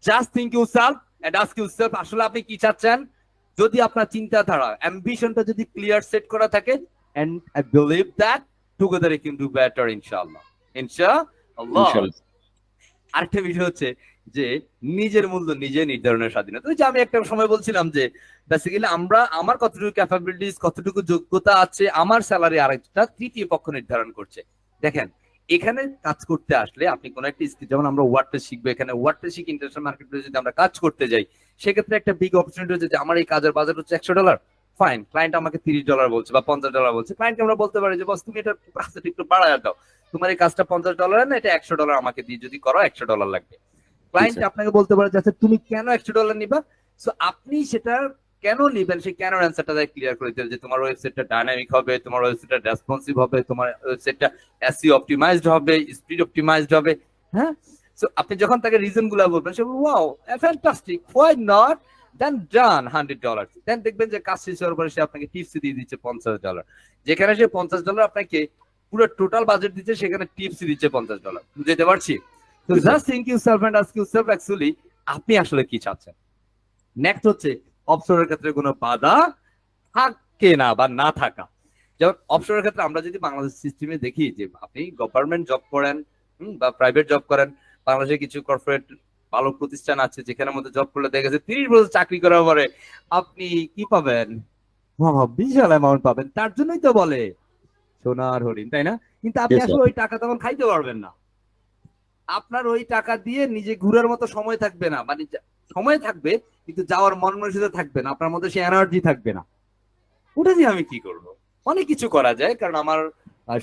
just think yourself and ask yourself আসলে আপনি কি চাচ্ছেন। যদি আপনার চিন্তাধারা অ্যাম্বিশনটা যদি ক্লিয়ার সেট করা থাকে, and I believe that together you can do better ইনশাআল্লাহ, ইনশাআল্লাহ। ইনশাআল্লাহ। আরেকটা বিষয় হচ্ছে যে নিজের মূল্য নিজে নির্ধারণের স্বাধীনতা। ওই যে আমি একটা সময় বলছিলাম যে বেসিক্যালি আমার কতটুকু ক্যাপাবিলিটিস, কতটুকু যোগ্যতা আছে, আমার স্যালারি আরেকটা তৃতীয় পক্ষ নির্ধারণ করছে। দেখেন এখানে কাজ করতে আসলে আপনি কোন একটা স্কিল, যেমন আমরা ওয়ার্ডপ্রেস শিখবো, এখানে ওয়ার্ডপ্রেস শিখে ইন্টারন্যাশনাল মার্কেটে যদি আমরা কাজ করতে যাই, সেক্ষেত্রে একটা বিগ অপরচুনিটি হচ্ছে যে আমার এই কাজের বাজেট হচ্ছে $100, ফাইন, ক্লায়েন্ট আমাকে $30 বলছে বা $50 বলছে, ক্লায়েন্টকে আমরা বলতে পারি যে বস তুমি এটা বাজেট একটু বাড়ায় দাও, তোমার এই কাজটা $50 না, এটা $100 আমাকে দিয়ে যদি করো $100 লাগবে। ক্লায়েন্ট আপনাকে বলতে পারে যে তুমি কেন $100 নিবা, সো আপনি সেটা কেন নিবেন, সেই কেন অ্যান্সারটা ক্লিয়ার করে দিতে হবে, যে তোমার ওয়েবসাইটটা ডাইনামিক হবে, তোমার ওয়েবসাইটটা রেসপন্সিভ হবে, তোমার ওয়েবসাইটটা এসইও অপটিমাইজড হবে, স্পিড অপটিমাইজড হবে। হ্যাঁ, সো আপনি যখন তাকে রিজন গুলো বলবেন, সে বলবে ওয়াও ফ্যান্টাস্টিক, হোয়াই নট, দেন ডান $100। দেন দেখবেন যে কাজ শেষ হওয়ার পরে সে আপনাকে টিপস দিয়ে দিচ্ছে $50, যেখানে সে $50 আপনাকে পুরো টোটাল বাজেট দিচ্ছে, সেখানে টিপস দিচ্ছে $50। বুঝতে পারছি? তো just think yourself and ask yourself actually আপনি আসলে কি চাচ্ছেন। নেক্সট হচ্ছে অবসরের ক্ষেত্রে কোনো বাধা থাকে না বা না থাকা। যেমন অবসরের ক্ষেত্রে আমরা যদি বাংলাদেশ সিস্টেমে দেখি যে আপনি গভর্নমেন্ট জব করেন বা প্রাইভেট জব করেন, বাংলাদেশে কিছু কর্পোরেট ভালো প্রতিষ্ঠান আছে যেখানের মধ্যে জব করলে দেখা গেছে 30 বছর চাকরি করার পরে আপনি কি পাবেন, বিশাল অ্যামাউন্ট পাবেন। তার জন্যই তো বলে সোনার হরিণ, তাই না? কিন্তু আপনি আসলে ওই টাকা তখন খাইতে পারবেন না। আপনার ওই টাকা দিয়ে নিজে ঘুরার মতো সময় থাকবে না, মানে সময় থাকবে কিন্তু যাওয়ার মন মানসিকতা থাকবে না, আপনার মধ্যে সেই এনার্জি থাকবে না। ওটা দিয়ে আমি কি করব? অনেক কিছু করা যায়, কারণ আমার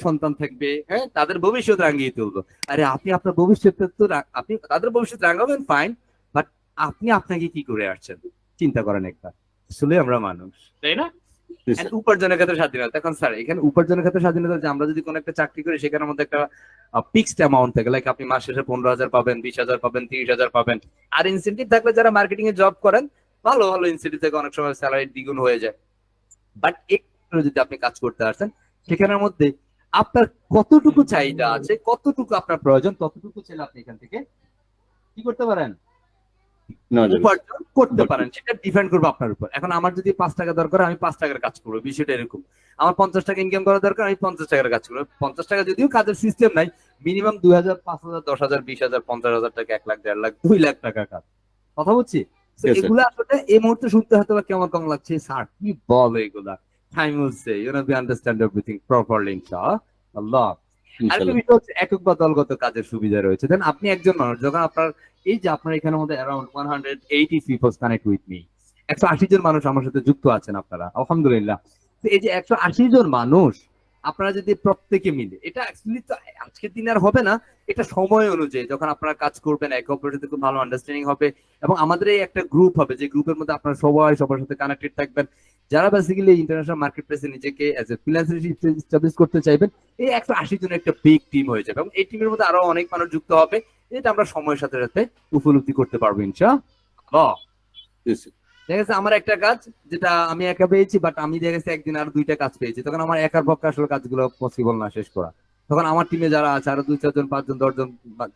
সন্তান থাকবে, হ্যাঁ, তাদের ভবিষ্যৎ রাঙিয়ে তুলবো। আরে আপনি আপনার ভবিষ্যৎ তো আপনি তাদের ভবিষ্যৎ রাঙাবেন, ফাইন, বাট আপনি আপনাকে কি করে আসছেন চিন্তা করেন একবার। আসলে আমরা মানুষ, তাই না? উপার্জনের ক্ষেত্রে স্বাধীনতা। এখন স্যার এখানে উপার্জনের ক্ষেত্রে স্বাধীনতা, যে আমরা যদি কোনো একটা চাকরি করি সেখানের মধ্যে একটা ফিক্সড অ্যামাউন্ট থাকে, লাইক আপনি মাস শেষে 15,000 পাবেন, 20,000 পাবেন, 30,000 পাবেন। আর ইনসেন্টিভ থাকলে যারা মার্কেটিং এ জব করেন, ভালো ভালো ইনসেন্টিভ থেকে অনেক সময় স্যালারি দ্বিগুণ হয়ে যায়। বাট একটু যদি আপনি কাজ করতে আসেন, সেখানের মধ্যে আপনার কতটুকু চাহিদা আছে, কতটুকু আপনার প্রয়োজন, ততটুকু চাইলে আপনি এখান থেকে কি করতে পারেন, উপার্জন করতে পারেন। সেটা ডিপেন্ড করবে আপনার উপর। এখন আমার যদি 5 টাকা দরকার, আমি 5 টাকার কাজ করবো, বিষয়টা এরকম। আমার 50 টাকা ইনকাম করা দরকার, আমি 50 টাকার কাজ করবো। 50 টাকা যদিও কাজের সিস্টেম নাই, মিনিমাম 2,000 5,000 10,000 20,000 50,000 টাকা, 1 লাখ 1.5 লাখ 2 লাখ টাকা কাজ। কথা বলছি, So Yes, sir. এগুলা আসলে এই মুহূর্তে শুনতে হয়তো বা কেমন কেমন লাগছে, স্যার কি বলে এগুলা, time will say, we understand everything properly ইনশাআল্লাহ। আরেকটা ইনশাল্লাহ। বিষয় হচ্ছে একক বা দলগত কাজের সুবিধা রয়েছে। দেন আপনি একজন মানুষ, যখন আপনার এই যে আপনার এখানের মধ্যে around 180 people connect with me, 180 জন মানুষ আমার সাথে যুক্ত আছেন আপনারা, আলহামদুলিল্লাহ। তো এই যে 180 জন মানুষ আপনারা যদি প্রত্যেকে মিলে, এটা অ্যাকচুয়ালি তো আজকের দিনে আর হবে না, এটা সময় অনুযায়ী যখন আপনারা কাজ করবেন একে অপরের সাথে খুব ভালো আন্ডারস্ট্যান্ডিং হবে, এবং আমাদের এই একটা গ্রুপ হবে যে গ্রুপের মধ্যে আপনারা সবাই সবার সাথে কানেক্টেড থাকবেন, যারা বেসিক্যালি ইন্টারন্যাশনাল মার্কেট প্লেসে নিজেকে অ্যাজ এ ফ্রিল্যান্সার এস্টাবলিশ করতে চাইবেন। এই 180 জনের একটা বিগ টিম হয়ে যাবে, এবং এই টিমের মধ্যে আরো অনেক মানুষ যুক্ত হবে, এটা আমরা সময়ের সাথে সাথে উপলব্ধি করতে পারবো ইনশাআল্লাহ। Yes, sir. দেখা গেছে আমার একটা কাজ যেটা আমি একা পেয়েছি, বাট আমি দেখা গেছে একদিন আর 2টা কাজ পেয়েছি, তখন আমার একার পক্ষে আসলে কাজগুলো পসিবল না শেষ করা। তখন আমার টিমে যারা আছে আরো 2 4 জন 5 জন 10 জন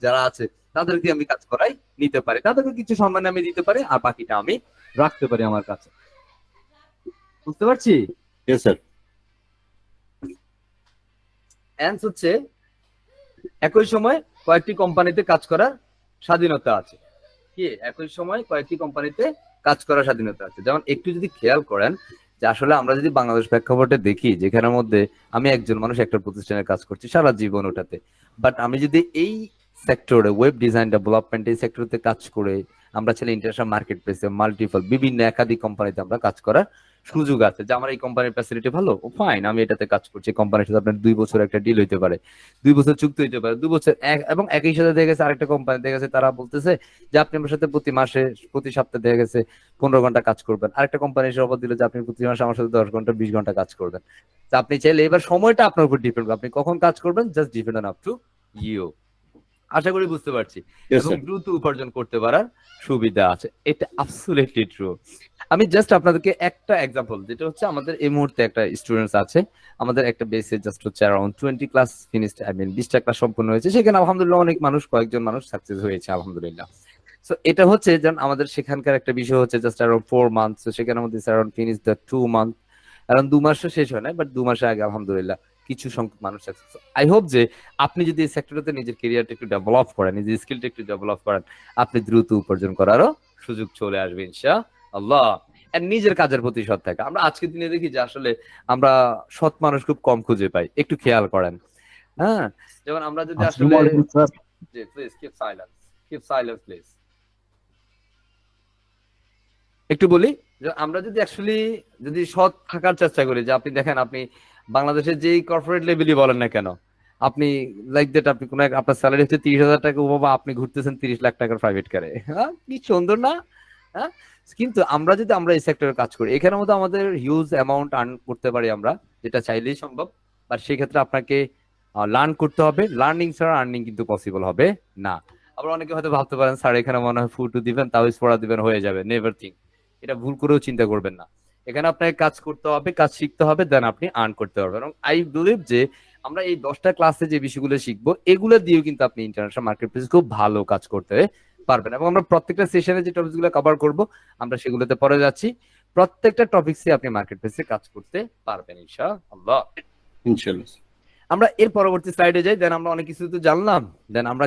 যারা আছে তাদেরকে আমি কাজ করাই নিতে পারি, তাদেরকে কিছু সম্মান আমি দিতে পারি, আর বাকিটা আমি রাখতে পারি আমার কাছে। বুঝতে পারছি? Yes, sir. অ্যান্স হচ্ছে একই সময় কয়েকটি কোম্পানিতে কাজ করার স্বাধীনতা আছে। কি একই সময় কয়েকটি কোম্পানিতে কাজ করার স্বাধীনতা আছে। যেমন একটু যদি খেয়াল করেন যে আসলে আমরা যদি বাংলাদেশ প্রেক্ষাপটে দেখি, যেখানের মধ্যে আমি একজন মানুষ একটা প্রতিষ্ঠানে কাজ করছি সারা জীবন ওটাতে, বাট আমি যদি এই সেক্টরে ওয়েব ডিজাইন ডেভেলপমেন্ট এই সেক্টরতে কাজ করে আমরা ছেলে ইন্টারন্যাশনাল মার্কেট প্লেসে মাল্টিপল বিভিন্ন একাধিক কোম্পানিতে আমরা কাজ করার সুযোগ আছে, যে আমার এই কোম্পানির ফ্যাসিলিটি ভালো, ও ফাইন, আমি এটাতে কাজ করছি। কোম্পানির সাথে আপনার 2 বছর একটা ডিল হইতে পারে, 2 বছর চুক্তি হইতে পারে, 2 বছর এবং একই সাথে দেখা গেছে আরেকটা কোম্পানি দেখা গেছে তারা বলতেছে যে আপনি আমার সাথে প্রতি মাসে প্রতি সপ্তাহে দেখা গেছে 15 ঘন্টা কাজ করবেন, আরেকটা কোম্পানি এসে অফার দিল যে আপনি প্রতি মাসে আমার সাথে 10 ঘন্টা 20 ঘন্টা কাজ করবেন। তো আপনি চাইলে এবার সময়টা আপনার উপর ডিপেন্ড করবে, আপনি কখন কাজ করবেন, just depend on up to you. আশা করি বুঝতে পারছি। Yes, এবং sir. দ্রুত উপার্জন করতে পারার সুবিধা আছে, এটা অ্যাবসলিউটলি ট্রু। আমি জাস্ট আপনাদেরকে একটা এক্সাম্পল, যেটা হচ্ছে আমাদের এই মুহূর্তে একটা স্টুডেন্টস আছে, আমাদের একটা বেসে জাস্ট হচ্ছে around 20 class finished, I mean 20টা ক্লাস সম্পূর্ণ হয়েছে, সেখানে আলহামদুলিল্লাহ অনেক মানুষ, কয়েকজন মানুষ সাকসেস হয়েছে আলহামদুলিল্লাহ। সো এটা হচ্ছে যেমন আমাদের সেখানকার একটা বিষয় হচ্ছে জাস্ট অ্যারাউন্ড 4 মান্থস, সেখানের মধ্যে around finish the 2 month, around 2 মাসও শেষ হয় না, বাট 2 মাসের আগে আলহামদুলিল্লাহ কিছু সংখ্যক মানুষ সাকসেস। আই হোপ যে আপনি যদি এই সেক্টরটাতে নিজের ক্যারিয়ারটা একটু ডেভেলপ করেন, নিজের স্কিলটা একটু ডেভেলপ করেন, আপনি দ্রুত উপার্জন করারও সুযোগ চলে আসবে ইনশাআল্লাহ। আর নিজের কাজের প্রতি সৎ থাকা, আমরা আজকের দিনে দেখি যে আসলে আমরা সৎ মানুষ খুব কম খুঁজে পাই, একটু খেয়াল করেন। হ্যাঁ, যেমন আমরা যদি আসলে জি প্লিজ কিপ সাইলেন্স প্লিজ। একটু বলি যে আমরা যদি অ্যাকচুয়ালি যদি সৎ থাকার চেষ্টা করি, যে আপনি দেখেন আপনি বাংলাদেশের যেই কর্পোরেট লেভেলই বলেন না কেন, আপনি লাইক দ্যাট আপনি কোন আপনার স্যালারি হচ্ছে 30,000 টাকা, ও বাবা আপনি ঘুরতেছেন 30 লাখ টাকার প্রাইভেট কারে, হ্যাঁ কি সুন্দর না? হ্যাঁ, কিন্তু আমরা যদি আমরা এই সেক্টরে কাজ করি, এখানের মধ্যে আমাদের হিউজ অ্যামাউন্ট আর্ন করতে পারি আমরা, যেটা চাইলেই সম্ভব, বাট সেই ক্ষেত্রে আপনাকে লার্ন করতে হবে, লার্নিং ছাড়া আর্নিং কিন্তু পসিবল হবে না। আবার অনেকে হয়তো ভাবতে পারেন স্যার এখানে মনে হয় ফুটু দিবেন তাওয়াজ পড়া দিবেন হয়ে যাবে, নেভার থিঙ্ক, এটা ভুল করেও চিন্তা করবেন না। এখানে আপনাকে কাজ করতে হবে, কাজ শিখতে হবে, দেন আপনি আর্ন করতে পারবেন। এবং আই বিলিভ যে আমরা এই 10টা ক্লাসে যে বিষয়গুলো শিখবো, এগুলো দিয়েও কিন্তু আপনি ইন্টারন্যাশনাল মার্কেট প্লেস খুব ভালো কাজ করতে পারবেন। এবং আমরা প্রত্যেকটা সেশনে যে টপিকস গুলো কভার করবো আমরা সেগুলোতে পরে যাচ্ছি, প্রত্যেকটা টপিকসে আপনি মার্কেট প্লেসে কাজ করতে পারবেন ইনশাআল্লাহ। ইনশাল্লাহ। আমরা এর পরবর্তী স্লাইডে যাই, দেন আমরা অনেক কিছু তো জানলাম, দেন আমরা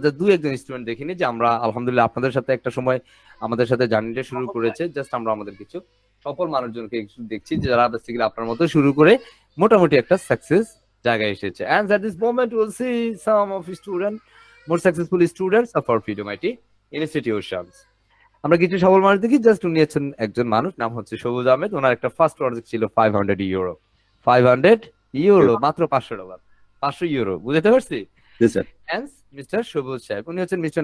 যে 2-1 স্টুডেন্ট দেখিনি যে আমরা আলহামদুলিল্লাহ আপনাদের সাথে একটা সময় আমাদের সাথে জার্নিটা শুরু করেছে, জাস্ট আমরা আমাদের কিছু সফল মানুষজনকে একটু দেখছি যারা বেসিক্যালি আপনার মতো শুরু করে মোটামুটি একটা সাকসেস জায়গায় এসেছে। And at this moment we'll see some of students, more successful students of our Freedom IT institutions. আমরা কিছু সফল মানুষ দেখি, জাস্ট উনি হচ্ছেন একজন মানুষ, নাম হচ্ছে সবুজ আহমেদ, ওনার একটা ফার্স্ট প্রজেক্ট ছিল 500 ইউরো, 500 ইউরো মাত্র $500, 500 ইউরো, বুঝতে পারছি? Yes, sir. হ্যান্স মিস্টার সবুজ সাহেব, উনি হচ্ছেন মিস্টার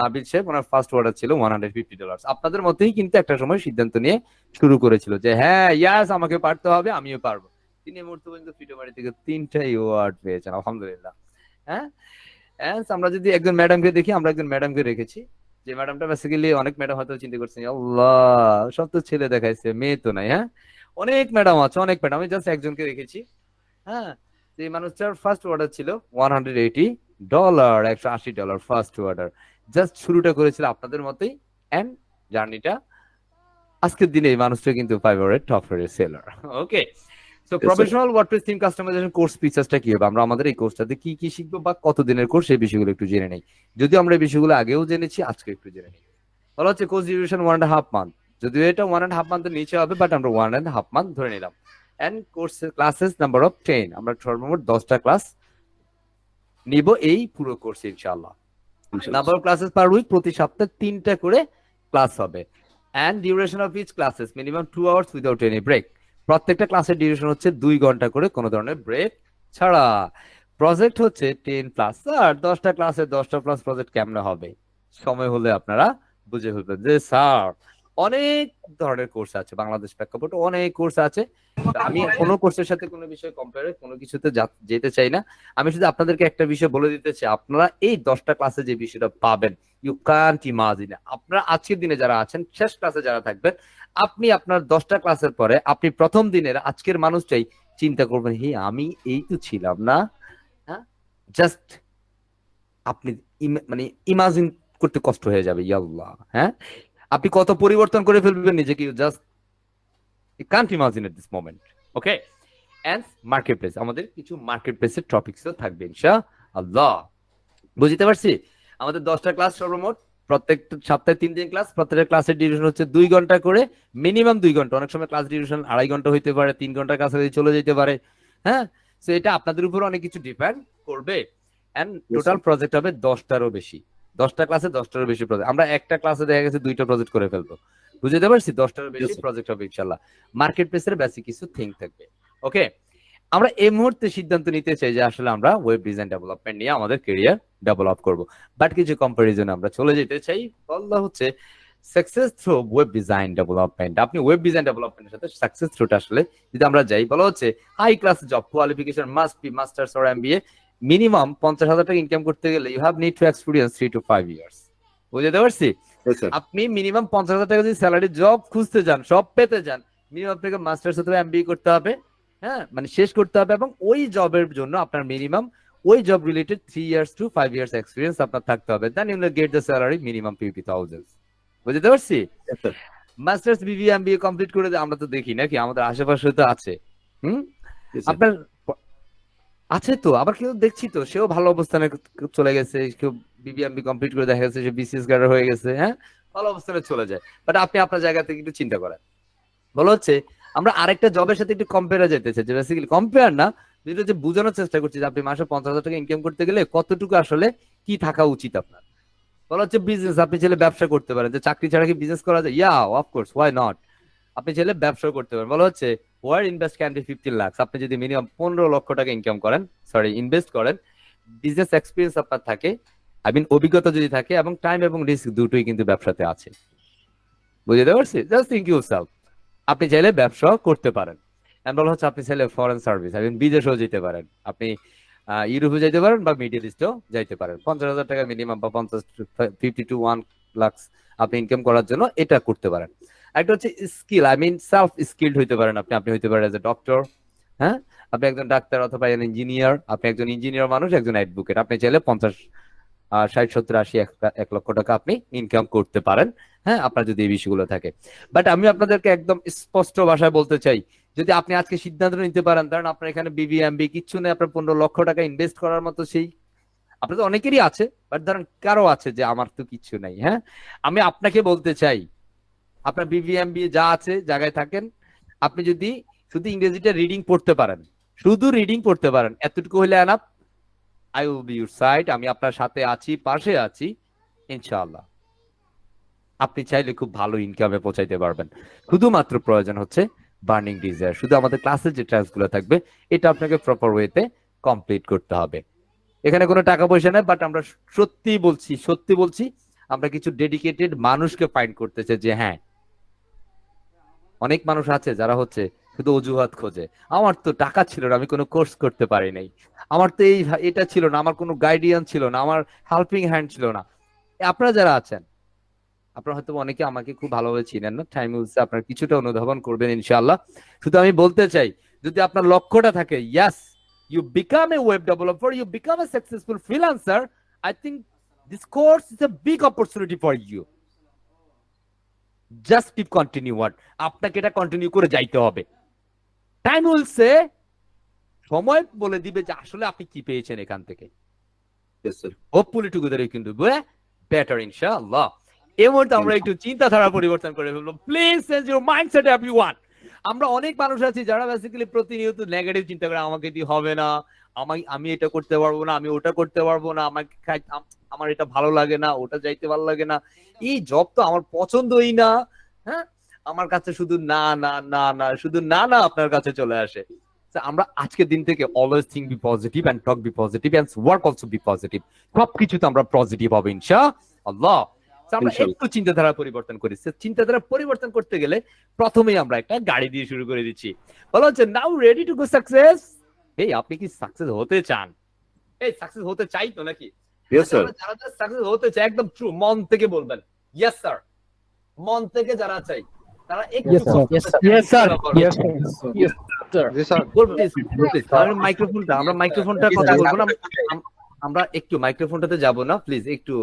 নাবিল সাহেব, ওনার ফার্স্ট অর্ডার ছিল $150। আপনাদের মতোই কিন্তু একটা সময় সিদ্ধান্ত নিয়ে শুরু করেছিল যে হ্যাঁ ইয়াস আমাকে পারতে হবে, আমিও পারবো। তিনি এই মুহূর্তে পর্যন্ত ফ্রিডম আইটি থেকে 3টা অ্যাওয়ার্ড পেয়েছেন আলহামদুলিল্লাহ। হ্যাঁ, আমরা যদি একজন ম্যাডামকে দেখি, আমরা একজন ম্যাডামকে রেখেছি, যে ম্যাডামটা বেসিক্যালি অনেক ম্যাডাম হয়তো চিন্তা করছেন আল্লাহ সব তো ছেলে দেখাইছে, মেয়ে তো নাই। হ্যাঁ, অনেক ম্যাডাম আছে, অনেক ম্যাডাম, আমি জাস্ট একজনকে রেখেছি। হ্যাঁ, যে মানুষটার ফার্স্ট অর্ডার ছিল $180, $180 ফার্স্ট অর্ডার, জাস্ট শুরুটা করেছিল আপনাদের মতোই, এন্ড জার্নিটা আজকের দিনে এই মানুষটা কিন্তু favourite top seller. Okay, so sir. Professional WordPress theme customisation course ফিচার্সটা কি হবে, আমরা আমাদের এই কোর্সটাতে কি কি শিখবো বা কত দিনের কোর্স, এই বিষয়গুলো একটু জেনে নেই। যদিও আমরা এই বিষয়গুলো আগেও জেনেছি, আজকে একটু জেনে নেই। বলা হচ্ছে কোর্স ডিউরেশন 1.5 মান্থ, যদিও এটা 1.5 মান্থের নিচে হবে, বাট আমরা 1.5 মান্থ ধরে নিলাম। And course classes number of 10, আমরা সর্বমোট 10টা ক্লাস নিব এই পুরো কোর্স ইনশাআল্লাহ। Number of classes per week, প্রতি সপ্তাহে 3টা করে ক্লাস হবে। And duration of each classes minimum 2 hours without any break. প্রত্যেকটা ক্লাসের ডিউরেশন হচ্ছে 2 ঘন্টা করে, কোনো ধরনের ব্রেক ছাড়া। প্রজেক্ট হচ্ছে 10+। স্যার 10টা ক্লাসে 10টা প্লাস প্রজেক্ট কেমনে হবে? সময় হলে আপনারা বুঝে ফেলবেন যে স্যার অনেক ধরনের কোর্স আছে, বাংলাদেশ প্রেক্ষাপটে অনেক কোর্স আছে। আমি কোনো কোর্সের সাথে কোনো বিষয় কম্পেয়ার কোনো কিছুতে যেতে চাই না। আমি শুধু আপনাদেরকে একটা বিষয় বলে দিতে চাই, আপনারা এই 10টা ক্লাসে যে বিষয়টা পাবেন, ইউ কান্ট ইমাজিন। আপনারা আজকের দিনে যারা আছেন, শেষ ক্লাসে যারা থাকবেন, আপনি আপনার 10টা ক্লাসের পরে আপনি প্রথম দিনের আজকের মানুষটাই চিন্তা করবেন, হে আমি এই তো ছিলাম না। হ্যাঁ, জাস্ট আপনি মানে ইমাজিন করতে কষ্ট হয়ে যাবে। ইয়াল্লাহ, হ্যাঁ, আপনি কত পরিবর্তন করে ফেলবেন নিজেকে, just you can't imagine at this moment. Okay, and market place, আমাদের কিছু মার্কেট প্লেসের টপিকসও থাকবে ইনশাআল্লাহ। বুঝতে পারছি? আমাদের 10টা ক্লাস সর্বমোট, প্রত্যেকটা সপ্তাহে 3 দিন ক্লাস, প্রত্যেকটা ক্লাসের ডিউরেশন হচ্ছে 2 ঘন্টা করে, মিনিমাম 2 ঘন্টা। অনেক সময় ক্লাস ডিউরেশন 2.5 ঘন্টা হইতে পারে, 3 ঘন্টার কাছাকাছি চলে যেতে পারে। হ্যাঁ, তো এটা আপনাদের উপর অনেক কিছু ডিপেন্ড করবে। এন্ড টোটাল প্রজেক্ট হবে 10টারও বেশি। 10টা ক্লাসে 10টারও বেশি প্রজেক্ট। আমরা একটা ক্লাসে দেখা গেছে 2টা প্রজেক্ট করে ফেলবো। বুঝতে পারছি? 10টারও বেশি প্রজেক্ট হবে ইনশাআল্লাহ। মার্কেট প্লেসের বেসিক কিছু থিঙ্ক থাকবে। ওকে, আমরা এই মুহূর্তে সিদ্ধান্ত নিতে চাই যে আসলে আমরা ওয়েব ডিজাইন ডেভেলপমেন্ট নিয়ে আমাদের ক্যারিয়ার ডেভেলপ করব, বাট কিছু কম্পারিজন আমরা চলে যেতে চাই। বলা হচ্ছে success through web design development. আপনি ওয়েব ডিজাইন ডেভেলপমেন্টের সাথে সাকসেস থ্রুটা আসলে যদি আমরা যাই, বলা হচ্ছে high class job qualification must be masters or MBA. Minimum 50,000 টাকা ইনকাম করতে গেলে you have need to experience 3 to 5 years. বুঝতে পারছি? আপনি মিনিমাম 50,000 টাকা যদি স্যালারি জব খুঁজতে যান, সব পেতে যান, মিনিমাম আপনাকে মাস্টার্স অথবা এমবিএ করতে হবে। হ্যাঁ, মানে শেষ করতে হবে, এবং ওই জবের জন্য আপনার মিনিমাম ওই job related 3 years to 5 years experience আপনার থাকতে হবে। Then you will get the salary minimum 50,000। বুঝতে পারছি? মাস্টার্স বিবিএ এমবিএ কমপ্লিট করে আমরা তো দেখি নাকি আমাদের আশেপাশে তো আছে। আপনার আছে তো, আবার কেউ দেখছি তো সেও ভালো অবস্থানে চলে গেছে, কেউ বিবিএমবি কমপ্লিট করে দেখা গেছে সে বিসিএস গার্ডার হয়ে গেছে। হ্যাঁ, ভালো অবস্থানে চলে যায়। বাট আপনি আপনার জায়গা থেকে একটু চিন্তা করেন। বলা হচ্ছে আমরা আরেকটা জবের সাথে একটু কম্পেয়ার যেতেছে, যে বেসিক্যালি কম্পেয়ার না, যেটা হচ্ছে বোঝানোর চেষ্টা করছি যে আপনি মাসে 50,000 টাকা ইনকাম করতে গেলে কতটুকু আসলে কি থাকা উচিত আপনার। বলা হচ্ছে বিজনেস, আপনি চাইলে ব্যবসা করতে পারেন, যে চাকরি ছাড়া কি বিজনেস করা যায়? Yeah, of course, why not. আপনি চাইলে ব্যবসা করতে পারেন। বলা হচ্ছে where invest can be 15 lakh. আপনি যদি মিনিমাম 15 লক্ষ টাকা ইনকাম করেন, সরি ইনভেস্ট করেন, বিজনেস এক্সপিরিয়েন্স আপনার থাকে, আই মিন অভিজ্ঞতা যদি থাকে, এবং টাইম এবং রিস্ক দুটোই কিন্তু ব্যবসাতে আছে। বুঝতে পারছি? জাস্ট থিঙ্ক ইউরসেলফ, আপনি চাইলে ব্যবসা করতে পারেন। বলা হচ্ছে আপনি চাইলে ফরেন সার্ভিস, আই মিন বিদেশেও যেতে পারেন, আপনি ইউরোপে যাইতে পারেন বা মিডল ইস্টেও যাইতে পারেন। 50,000 টাকা মিনিমাম বা 50 to 1 লাখ আপনি ইনকাম করার জন্য এটা করতে পারেন। একটা হচ্ছে skill, I mean self skilled হইতে পারেন আপনি। আপনি হইতে পারেন এজ এ ডক্টর, হ্যাঁ, আপনি একজন ডাক্তার অথবা ইঞ্জিনিয়ার, আপনি একজন ইঞ্জিনিয়ার মানুষ, একজন অ্যাডভোকেট। আপনি চাইলে 50, 60, 70, 80, 1 লক্ষ টাকা আপনি ইনকাম করতে পারেন, হ্যাঁ, আপনার যদি এই বিষয়গুলো থাকে। বাট আমি আপনাদেরকে একদম স্পষ্ট ভাষায় বলতে চাই, যদি আপনি আজকে সিদ্ধান্ত নিতে পারেন, ধরেন আপনার এখানে বিবিএমবি কিচ্ছু নেই, আপনার 15 লক্ষ টাকা ইনভেস্ট করার মতো সেই আপনার তো অনেকেরই আছে, বাট ধরেন কারো আছে যে আমার তো কিচ্ছু নাই। হ্যাঁ, আমি আপনাকে বলতে চাই, আপনার বিবিএমবি যা আছে জায়গায় থাকেন, আপনি যদি শুধু ইংরেজিটা রিডিং পড়তে পারেন, শুধু রিডিং পড়তে পারেন, এতটুকু হইলে enough. I will be your side, আমি আপনার সাথে আছি, পাশে আছি ইনশাআল্লাহ। আপনি চাইলে খুব ভালো ইনকামে পৌঁছাইতে পারবেন। শুধুমাত্র প্রয়োজন হচ্ছে বার্নিং ডিজায়ার। শুধু আমাদের ক্লাসের যে ক্লাসগুলো থাকবে এটা আপনাকে প্রপার ওয়েতে কমপ্লিট করতে হবে। এখানে কোনো টাকা পয়সা নেই, বাট আমরা সত্যি বলছি আমরা কিছু ডেডিকেটেড মানুষকে ফাইন্ড করতেছে, যে হ্যাঁ, অনেক মানুষ আছে যারা হচ্ছে শুধু অজুহাত খোঁজে, আমার তো টাকা ছিল না, আমি কোনো কোর্স করতে পারি নাই, আমার তো এটা ছিল না, আমার কোনো গাইডিয়ান ছিল না, আমার হেল্পিং হ্যান্ড ছিল না। আপনারা যারা আছেন, আপনারা হয়তো অনেকে আমাকে খুব ভালোভাবে চিনেন না, টাইম ইউজে আপনারা কিছুটা অনুধাবন করবেন ইনশাআল্লাহ। শুধু আমি বলতে চাই, যদি আপনার লক্ষ্যটা থাকে, ইয়াস, you become a web developer, you become a successful freelancer, I think this course is a big opportunity for you. Just keep continue what, আপনাকে এটা কন্টিনিউ করে যাইতে হবে। টাইম উইল সে, সময় বলে দিবে যে আসলে আপনি কি পেয়েছেন এখান থেকে। Yes, sir. Hopefully together you can do better, inshallah. এই মুহূর্তে আমরা একটু চিন্তাধারা পরিবর্তন করে ফেলবো। Please change your mindset everyone. আমরা অনেক মানুষ আছি যারা বেসিক্যালি প্রতিনিয়ত নেগেটিভ চিন্তা করে, আমাকে দিয়ে হবে না, আমি এটা করতে পারবো না, আমি ওটা করতে পারবো না, আমার এটা ভালো লাগে না, ওটা যাইতে ভালো লাগে না, এই জব তো আমার পছন্দই না, হ্যাঁ, আমার কাছে শুধু না না না না, শুধু না না আপনার কাছে চলে আসে। আমরা আজকের দিন থেকে always think be positive and talk be positive and work also be positive. সবকিছুতে আমরা পজিটিভ হবে ইনশাআল্লাহ। আমরা একটু চিন্তাধারা পরিবর্তন করি। চিন্তাধারা পরিবর্তন করতে গেলে প্রথমেই আমরা একটা গাড়ি দিয়ে শুরু করে দিচ্ছি। বলা হচ্ছে নাও রেডি টু গো সাকসেস। এই আপনি কি সাকসেস হতে চান? এই সাকসেস হতে চাই তো নাকি? Yes sir. যারা সাকসেস হতে চায় একদম ট্রু মন থেকে বলবেন ইয়েস স্যার। মন থেকে যারা চাই তারা একটু মাইক্রোফোনটা কথা বলবো না, আমরা একটু মাইক্রোফোনটাতে যাব না প্লিজ। একটু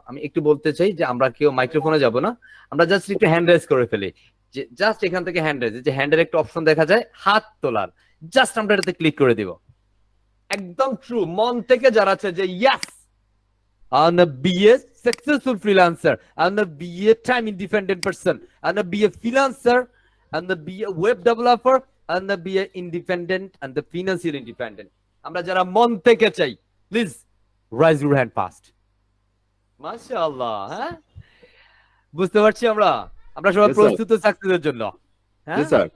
আমি একটু বলতে চাই যে আমরা কেউ মাইক্রোফোনে যাব না, আমরা জাস্ট একটু হ্যান্ড রেজ করে ফেলি। যে জাস্ট এখান থেকে হ্যান্ড রেজ, যে হ্যান্ডের একটা অপশন দেখা যায় হাত তোলার, জাস্ট আমরা এটাতে ক্লিক করে দিব। একদম ট্রু মন থেকে যারা আছে যে yes I wanna be a successful freelancer, I wanna be a time independent person, I wanna be a freelancer, I wanna be a web developer, I wanna be a independent and the financial independent. আমরা যারা মন থেকে চাই please rise your hand fast. মাশাআল্লাহ, হ্যাঁ বুঝতে পারছি আমরা সবাই প্রস্তুত সাকসেসের জন্য। হ্যাঁ স্যার।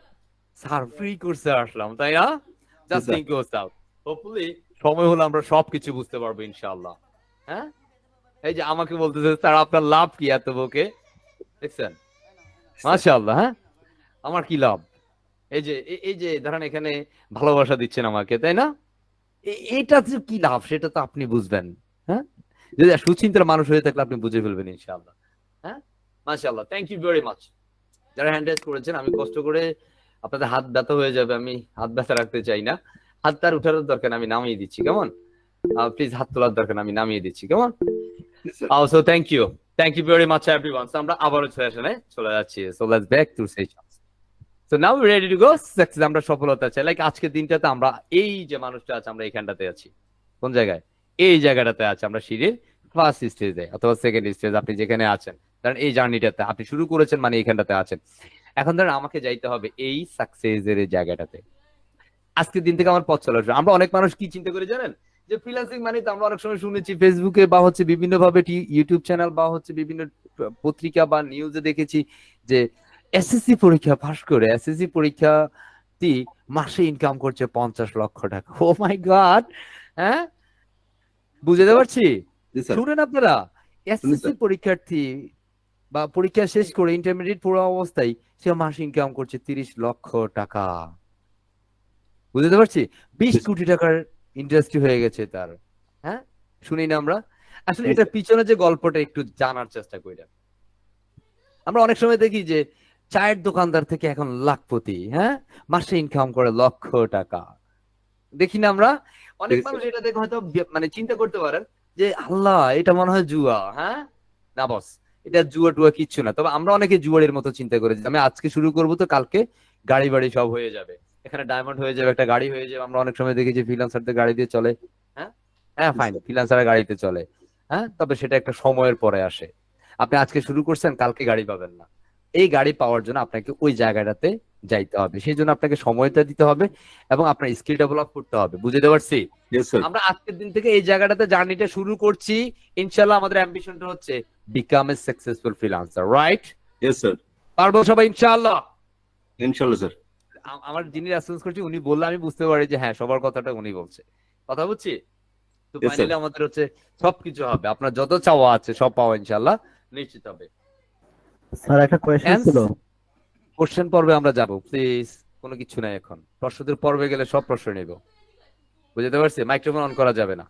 স্যার ফ্রি কোর্সে আসলাম তাই না? Just think course out. Hopefully সময় হলো আমরা সবকিছু বুঝতে পারবো ইনশাআল্লাহ। হ্যাঁ এই যে আমাকে বলতেছে স্যার আপনার লাভ কি এত বকে, দেখছেন? মাশাআল্লাহ। হ্যাঁ আমার কি লাভ? এই যে ধরেন এখানে ভালোবাসা দিচ্ছেন আমাকে, তাই না? এটা যে কি লাভ সেটা তো আপনি বুঝবেন। হ্যাঁ যদি সুচিন্তার মানুষ হয়ে থাকলে আপনি বুঝে ফেলবেন ইনশাআল্লাহ। হ্যাঁ মাশাআল্লাহ, থ্যাংক ইউ ভেরি মাচ যারা হ্যান্ড রেজ করেছেন। আমি কষ্ট করে, আপনাদের হাত ব্যথা হয়ে যাবে, আমি হাত ব্যথা রাখতে চাই না। হাত তার উঠানোর দরকার আমি নামিয়ে দিচ্ছি, কেমন? প্লিজ হাত তোলার দরকার আমি নামিয়ে দিচ্ছি, কেমন? Also thank you very much everyone. So আমরা আবারও সেশনে চলে যাচ্ছি। So let's back to session. So now we're ready to go. Success আমরা সফলতা চাই। লাইক আজকের দিনটাতে আমরা এই যে মানুষটা আছে আমরা এখানটাতে আছি। কোন জায়গায়? এই জায়গাটাতে আছে আমরা সিঁড়ির ফার্স্ট স্টেজে অথবা সেকেন্ড স্টেজ, আপনি যেখানে আছেন। কারণ এই জার্নিটাতে আপনি শুরু করেছেন মানে এখানটাতে আছেন। এখন ধরেন আমাকে যাইতে হবে এই সাকসেসের জায়গাটাতে। আজকের দিন থেকে আমার পথ চলা শুরু। আমরা অনেক মানুষ কি চিন্তা করে জানেন? যে ফ্রিল্যান্সিং মানে তো আমরা অনেক সময় শুনেছি ফেসবুকে বা হচ্ছে বিভিন্ন ভাবে ইউটিউব চ্যানেল বা হচ্ছে বিভিন্ন পত্রিকা বা নিউজে দেখেছি যে এসএসসি পরীক্ষা পাস করে এসএসসি পরীক্ষার্থী মাসে ইনকাম করছে 50 লক্ষ টাকা। ও মাই গড, হ্যাঁ বুঝতে পারছি। শুনেন আপনারা, এসএসসি পরীক্ষার্থী বা পরীক্ষা শেষ করে ইন্টারমিডিয়েট পড়া অবস্থায় সে মাসে ইনকাম করছে 30 লক্ষ টাকা। বুঝতে পারছি 20 কোটি টাকার ইন্ডাস্ট্রি হয়ে গেছে তার। হ্যাঁ শুনি না আমরা? আসলে এটার পিছনে যে গল্পটা একটু জানার চেষ্টা করি। আমরা অনেক সময় দেখি যে চায়ের দোকানদার থেকে এখন লাখপতি, হ্যাঁ মাসে ইনকাম করে লক্ষ টাকা, দেখি না আমরা? অনেক মানুষ এটা দেখে হয়তো মানে চিন্তা করতে পারেন যে আল্লাহ এটা মনে হয় জুয়া। হ্যাঁ না বস, এটা জুয়া টুয়া কিচ্ছু না। তবে আমরা অনেকে জুয়ারের মতো চিন্তা করি যে আমি আজকে শুরু করবো তো কালকে গাড়ি বাড়ি সব হয়ে যাবে, এখানে ডায়মন্ড হয়ে যাবে, একটা গাড়ি হয়ে যাবে। আমরা অনেক সময় দেখি যে ফ্রিল্যান্সারদের গাড়ি দিয়ে চলে। হ্যাঁ হ্যাঁ ফাইন, ফ্রিল্যান্সারের গাড়িতে চলে। হ্যাঁ তবে সেটা একটা সময়ের পরে আসে। আপনি আজকে শুরু করছেন কালকে গাড়ি পাবেন না। এই গাড়ি পাওয়ার জন্য আপনাকে ওই জায়গাটাতে যাইতে হবে, সেই জন্য আপনাকে সময়টা দিতে হবে এবং আপনার স্কিল ডেভেলপ করতে হবে। বুঝতে পারছি? আমরা আজকের দিন থেকে এই জায়গাটাতে জার্নিটা শুরু করছি। ইনশাআল্লাহ আমাদের অ্যাম্বিশনটা হচ্ছে become a successful freelancer, right? Yes sir. পারবো সবাই ইনশাআল্লাহ? ইনশাআল্লাহ স্যার। আমার যিনি রেসপন্স করছি উনি বললে আমি বুঝতে পারি যে হ্যাঁ সবার কথাটা উনি বলছে, কথা বুঝছি তো। ফাইনালি আমাদের হচ্ছে সবকিছু হবে, আপনার যত চাওয়া আছে সব পাওয়া ইনশাআল্লাহ নিশ্চিত হবে। স্যার একটা কোশ্চেন ছিল। কোশ্চেন পর্বে আমরা যাব, প্লিজ কোনো কিছু নাই এখন। প্রশ্নোত্তর পর্বে গেলে সব প্রশ্ন নেব, বুঝতে পারছি? মাইক্রোফোন অন করা যাবে না,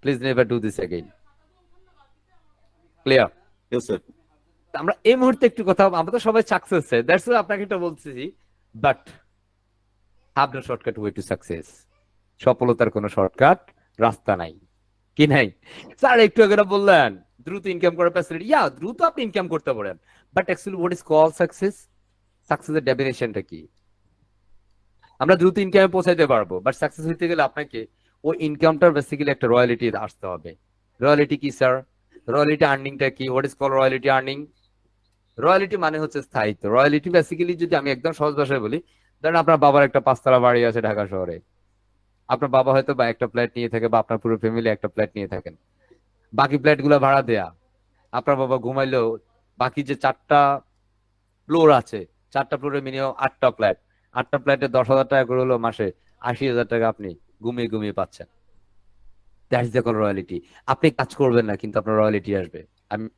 please never do this again. Clear? Yes sir. আমরা এই মুহূর্তে একটু কথা, আমরা তো সবাই সাকসেস চাই, দ্যাটস ওয়াই আপনাকে এটা বলতেছি। But have no shortcut way to success. সফলতার কোনো শর্টকাট রাস্তা নাই, কি নাই? স্যার একটু আগে বললেন দ্রুত ইনকাম করার ফ্যাসিলিটি, ইয়া দ্রুত আপনি ইনকাম করতে পারেন, but actually what is call success? সাকসেসের ডেফিনেশনটা কি? আমরা দ্রুত ইনকামে পৌঁছাইতে পারবো, বাট সাকসেস হইতে গেলে আপনাকে ওই ইনকামটার বেসিক্যালি একটা রয়্যালিটি আসতে হবে। রয়্যালিটি কি স্যার? রয়্যালিটি আর্নিংটা কি? What is call royalty earning? Royalty মানে হচ্ছে স্থায়িত্ব। রয়্যালিটি বেসিক্যালি যদি আমি একদম সহজ ভাষায় বলি, ধরেন আপনার বাবার একটা 5 তলা বাড়ি আছে ঢাকা শহরে। আপনার বাবা হয়তো বা একটা ফ্ল্যাট নিয়ে থাকে, বা আপনার পুরো ফ্যামিলি একটা ফ্ল্যাট নিয়ে থাকেন, বাকি ফ্ল্যাট গুলো ভাড়া দেয়া। আপনার বাবা ঘুমাইলো, বাকি যে 4টা ফ্লোর আছে, 4টা ফ্লোরে মিনিমাম 8টা ফ্ল্যাট, 8টা ফ্ল্যাটে 10,000 টাকা করে হলো মাসে, 80,000 টাকা আপনি ঘুমিয়ে ঘুমিয়ে পাচ্ছেন। That's the call royalty. আপনি কাজ করবেন না, কিন্তু আপনার রয়্যালিটি আসবে,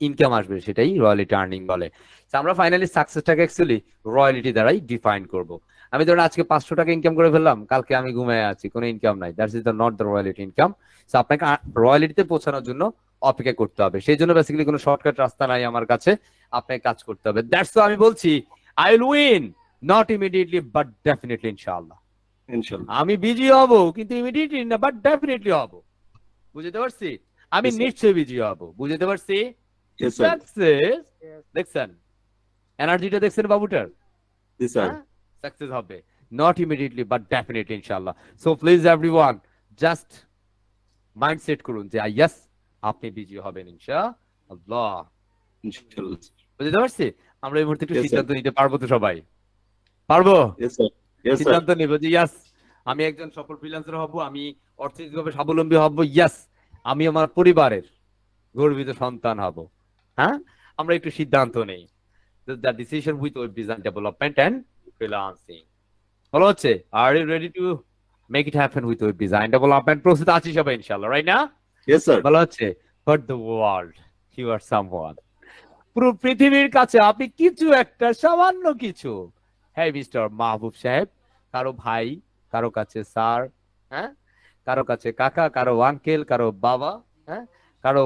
ইনকাম আসবে, সেটাই রয়্যালিটি আর্নিং বলে। তো আমরা ফাইনালি সাকসেসটাকে অ্যাকচুয়ালি রয়্যালিটি দ্বারাই ডিফাইন করব। আমি ধরেন আজকে 500 টাকা ইনকাম করে ফেললাম, কালকে আমি ঘুমিয়ে আছি, কোনো ইনকাম নাই, that's is the not the royalty income. তো আপনাকে রয়্যালিটিতে পৌঁছানোর জন্য অপেক্ষা করতে হবে। সেই জন্য বেসিক্যালি কোনো শর্টকাট রাস্তা নাই আমার কাছে, আপনাকে কাজ করতে হবে। দ্যাটস আমি বলছি I will win, not immediately but definitely, ইনশাআল্লাহ। ইনশাআল্লাহ। আমি বিজি হব, কিন্তু ইমিডিয়েটলি না, বাট ডেফিনেটলি হব। বুঝতে পারছি? আমি Yes, sir. নিশ্চয়ই বিজয়ী হব। বুঝতে পারছি? Yes, sir. সাকসেস দেখছেন, এনার্জিটা দেখছেন বাবুটার? Yes, sir. সাকসেস হবে, নট ইমিডিয়েটলি বাট ডেফিনেটলি, ইনশাআল্লাহ। So please everyone, just mindset করুন যে ইয়েস, আপনি বিজয়ী হবেন ইনশাআল্লাহ। ইনশাআল্লাহ। বুঝতে পারছি? আমরা এই মুহূর্তে একটু Yes, sir. সিদ্ধান্ত নিতে পারবো তো? সবাই পারবো? Yes, sir. Yes, sir. সিদ্ধান্ত নিব যে ইয়াস, আমি একজন সফল ফ্রিল্যান্সার হব, আমি অর্থনৈতিকভাবে স্বাবলম্বী হব, ইয়াস, আমি আমার পরিবারের গর্বিত সন্তান হব। হ্যাঁ, আমরা একটু সিদ্ধান্ত নেই। The decision with web design development and freelancing. বলা হচ্ছে, are you ready to make it happen with web design development? প্রস্তুত আছি সবাই ইনশাআল্লাহ, রাইট না? Yes, sir. বলা হচ্ছে, for the world you are someone. পুরো পৃথিবীর কাছে আপনি কিছু একটা, সামান্য কিছু। হ্যাঁ মিস্টার মাহবুব সাহেব, কারো ভাই, কারো কাছে স্যার, হ্যাঁ, কারো কাছে কাকা, কারো আঙ্কেল, কারো বাবা, হ্যাঁ, কারো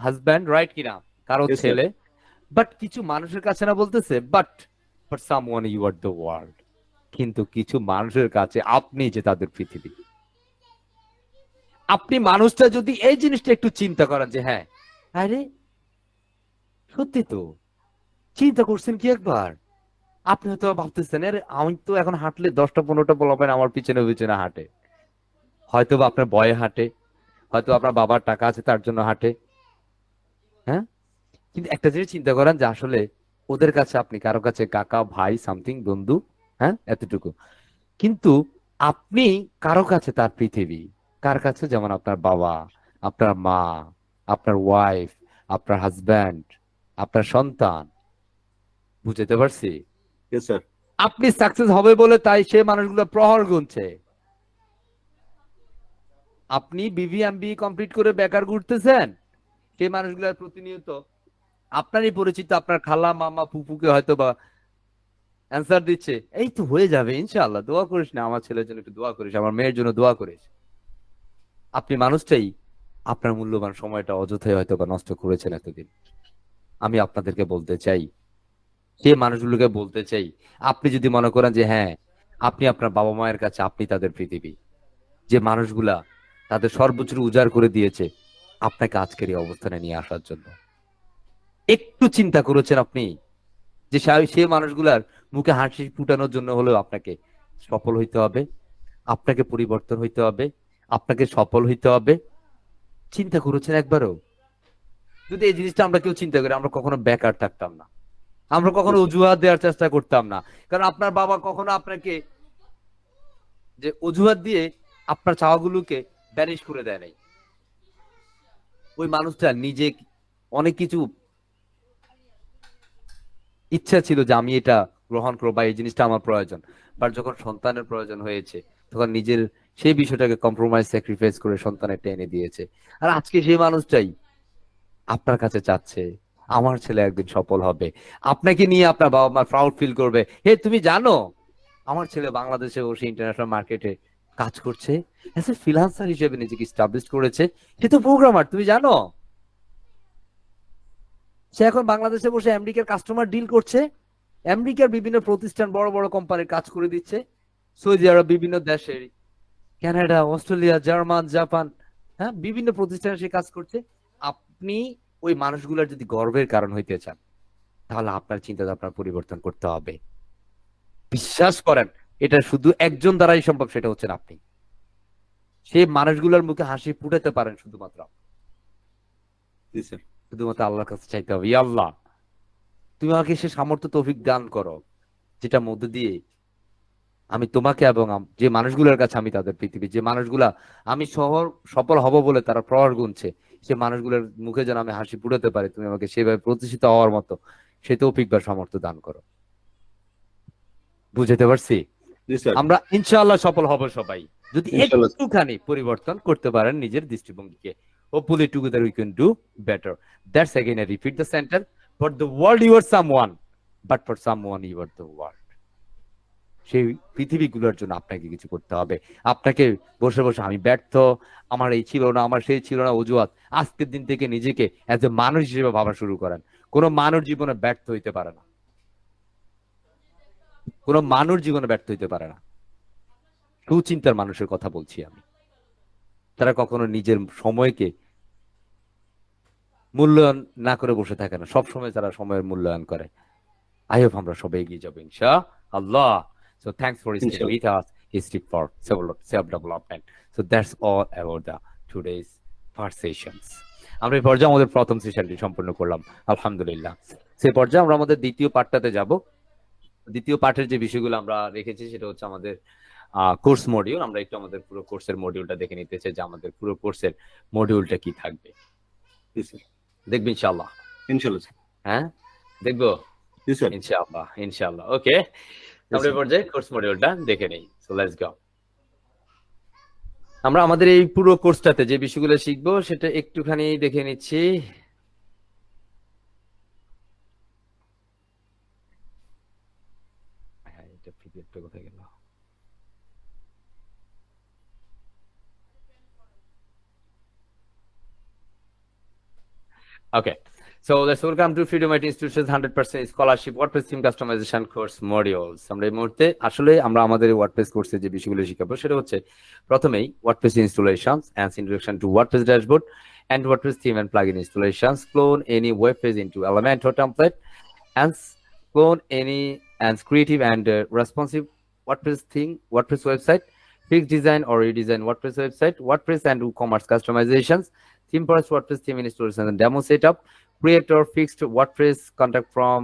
হাজব্যান্ড, রাইট কিনা, কারো Yes, sir. ছেলে। বাট কিছু মানুষের কাছে না বলতেছে, but for someone you are the world. কিন্তু কিছু মানুষের কাছে আপনি যে তাদের পৃথিবী। আপনি মানুষটা যদি এই জিনিসটা একটু চিন্তা করেন যে হ্যাঁ, আরে সত্যি তো, চিন্তা করছেন কি একবার? আপনি হয়তো ভাবতেছেন, আরে আমি তো এখন হাঁটলে 10টা 15টা পোলাপাইন আমার পিছনে পিছনে হাঁটে, হয়তো বা আপনার ভয়ে হাঁটে, হয়তো আপনার বাবার টাকা আছে তার জন্য হাঁটে। হ্যাঁ, কিন্তু একটা জিনিস চিন্তা করেন যে আসলে ওদের কাছে আপনি কারো কাছে কাকা, ভাই, সামথিং, বন্ধু, হ্যাঁ, এতটুকু। কিন্তু আপনি কারো কাছে তার পৃথিবী। কার কাছে? যেমন আপনার বাবা, আপনার মা, আপনার ওয়াইফ, আপনার হাজব্যান্ড, আপনার সন্তান। বুঝতে পারছি? Yes, sir. আপনি সাকসেস হবে বলে তাই সে মানুষগুলো প্রহর গুনছে। আপনি বিবিএমবি কমপ্লিট করে বেকার ঘুরতেছেন, সেই মানুষগুলো প্রতিনিয়ত আপনারই পরিচিত, আপনার খালা, মামা, ফুফুকে হয়তো বা অ্যান্সার দিচ্ছে, এই তো হয়ে যাবে ইনশাআল্লাহ, দোয়া করিস না, আমার ছেলের জন্য একটু দোয়া করিস, আমার মেয়ের জন্য দোয়া করিস। আপনি মানুষটাই আপনার মূল্যবান সময়টা অযথাই হয়তো বা নষ্ট করেছেন এতদিন। আমি আপনাদেরকে বলতে চাই, সে মানুষগুলোকে বলতে চাই, আপনি যদি মনে করেন যে হ্যাঁ, আপনি আপনার বাবা মায়ের কাছে আপনি তাদের পৃথিবী, যে মানুষগুলা তাদের সর্বোচ্চ উজাড় করে দিয়েছে আপনাকে আজকের এই অবস্থানে নিয়ে আসার জন্য, একটু চিন্তা করেছেন আপনি যে সেই মানুষগুলার মুখে হাসি ফুটানোর জন্য হলেও আপনাকে সফল হইতে হবে, আপনাকে পরিবর্তন হইতে হবে, আপনাকে সফল হইতে হবে? চিন্তা করেছেন একবারও? যদি এই জিনিসটা আমরা কেউ চিন্তা করি, আমরা কখনো বেকার থাকতাম না, আমরা কখনো অজুহাত দেওয়ার চেষ্টা করতাম না। কারণ আপনার বাবা কখনো আপনাকে যে অজুহাত দিয়ে আপনার চাওয়াগুলোকে ব্যানিশ করে দেয় নাই। ওই মানুষটা নিজে অনেক কিছু ইচ্ছা ছিল যে আমি এটা গ্রহণ করবো বা এই জিনিসটা আমার প্রয়োজন, বাট যখন সন্তানের প্রয়োজন হয়েছে তখন নিজের সেই বিষয়টাকে কম্প্রোমাইজ, স্যাক্রিফাইস করে সন্তানের টেনে দিয়েছে। আর আজকে সেই মানুষটাই আপনার কাছে চাচ্ছে আমার ছেলে একদিন সফল হবে, আপনাকে নিয়ে আপনার বাবা মা প্রাউড ফিল করবে, হে তুমি জানো আমার ছেলে বাংলাদেশে বসে ইন্টারন্যাশনাল মার্কেটে কাজ করছে, অ্যাজ এ ফ্রিল্যান্সার হিসেবে নিজেকে এস্টাবলিশ করেছে, সে তো প্রোগ্রামার, তুমি জানো সে এখন বাংলাদেশে বসে আমেরিকার কাস্টমার ডিল করছে, আমেরিকার বিভিন্ন প্রতিষ্ঠান, বড় বড় কোম্পানির কাজ করে দিচ্ছে, সৌদি আরব, বিভিন্ন দেশে, কানাডা, অস্ট্রেলিয়া, জার্মান, জাপান, হ্যাঁ, বিভিন্ন প্রতিষ্ঠানে সে কাজ করছে। আপনি ওই মানুষগুলোর যদি গর্বের কারণ হইতে চান, তাহলে আপনার চিন্তা আপনার পরিবর্তন করতে হবে। বিশ্বাস করেন, এটা শুধু একজন দ্বারাই সম্ভব, সেটা হচ্ছেন আপনি। সেই মানুষগুলোর মুখে হাসি ফুটাতে পারেন শুধুমাত্র। Yes, sir. শুধুমাত্র আল্লাহর কাছে চাইতে হবে, ইয়া আল্লাহ তুমি আমাকে সে সামর্থ্য তৌফিক দান করো যেটা মধ্য দিয়ে আমি তোমাকে এবং যে মানুষগুলোর কাছে আমি তাদের পৃথিবী যে মানুষগুলা আমি সফল হব বলে তারা প্রহার গুনছে সে মানুষগুলোর মুখে যেন আমি হাসি ফুটাতে পারি, তুমি আমাকে সেভাবে প্রতিষ্ঠিত হওয়ার মতো সে তৌফিক বা সামর্থ্য দান করো। বুঝতে পারছি? জি স্যার, আমরা ইনশাআল্লাহ সফল হব সবাই যদি ইনশাআল্লাহ। একটুখানি পরিবর্তন করতে পারেন নিজের দৃষ্টিভঙ্গিকে। Hopefully together we can do better. That's again I repeat the sentence. For the world you are someone, but for someone you are the world. সেই পৃথিবীগুলোর জন্য আপনাকে কিছু করতে হবে। আপনাকে বসে বসে আমি ব্যর্থ, আমার এই ছিল না, আমার সেই ছিল না অজুহাত, আজকের দিন থেকে নিজেকে এজ এ মানুষ হিসেবে ভাবা শুরু করেন। কোনো মানুষ জীবনে ব্যর্থ হইতে পারে না, কোনো মানুষ জীবনে ব্যর্থ হইতে পারে না। সুচিন্তার মানুষের কথা বলছি আমি, তারা কখনো নিজের সময়কে মূল্যায়ন না করে বসে থাকে না, সবসময় তারা সময়ের মূল্যায়ন করে। আই হোপ আমরা সবাই এগিয়ে যাবো ইনশাআল্লাহ। So thanks for staying Inshallah. with us. Stick for self-development. So that's all about the today's first sessions. আমরা এই পর্যায়ে আমাদের প্রথম সেশনটি সম্পূর্ণ করলাম আলহামদুলিল্লাহ। সেই পর্যায়ে আমরা আমাদের দ্বিতীয় পার্টটাতে যাব। দ্বিতীয় পার্টের যে বিষয়গুলো আমরা রেখেছি সেটা হচ্ছে আমাদের কোর্স মডিউল। আমরা একটু আমাদের পুরো কোর্সের মডিউলটা দেখে নিতে চাই যে আমাদের পুরো কোর্সের মডিউলটা কি থাকবে। জি স্যার, দেখবি ইনশাআল্লাহ? ইনশাআল্লাহ স্যার। হ্যাঁ দেখবো জি স্যার। ইনশাআল্লাহ, ইনশাআল্লাহ। ওকে, আমরা এই পর্যায়ে কোর্স মডিউলটা দেখে নেই। So let's go. আমরা আমাদের এই পুরো কোর্সটাতে যে বিষয়গুলো শিখবো সেটা একটুখানি দেখে নিচ্ছি। হ্যাঁ, এটা পিডিএফটা কোথায় গেল? Okay, so let's welcome to Freedom IT Institution's 100% scholarship WordPress theme customization course modules. আমরা এই মুহূর্তে আসলে আমরা আমাদের WordPress কোর্সে যে বিষয়গুলো শিখাবো সেটা হচ্ছে প্রথমেই WordPress installations and introduction to WordPress dashboard and WordPress theme and plugin installations, clone any web page into Elementor template, and clone any and creative and responsive WordPress theme, WordPress website, fix design or redesign WordPress website, WordPress and WooCommerce customizations, theme for WordPress theme installation and demo setup, create or fixed WordPress contact from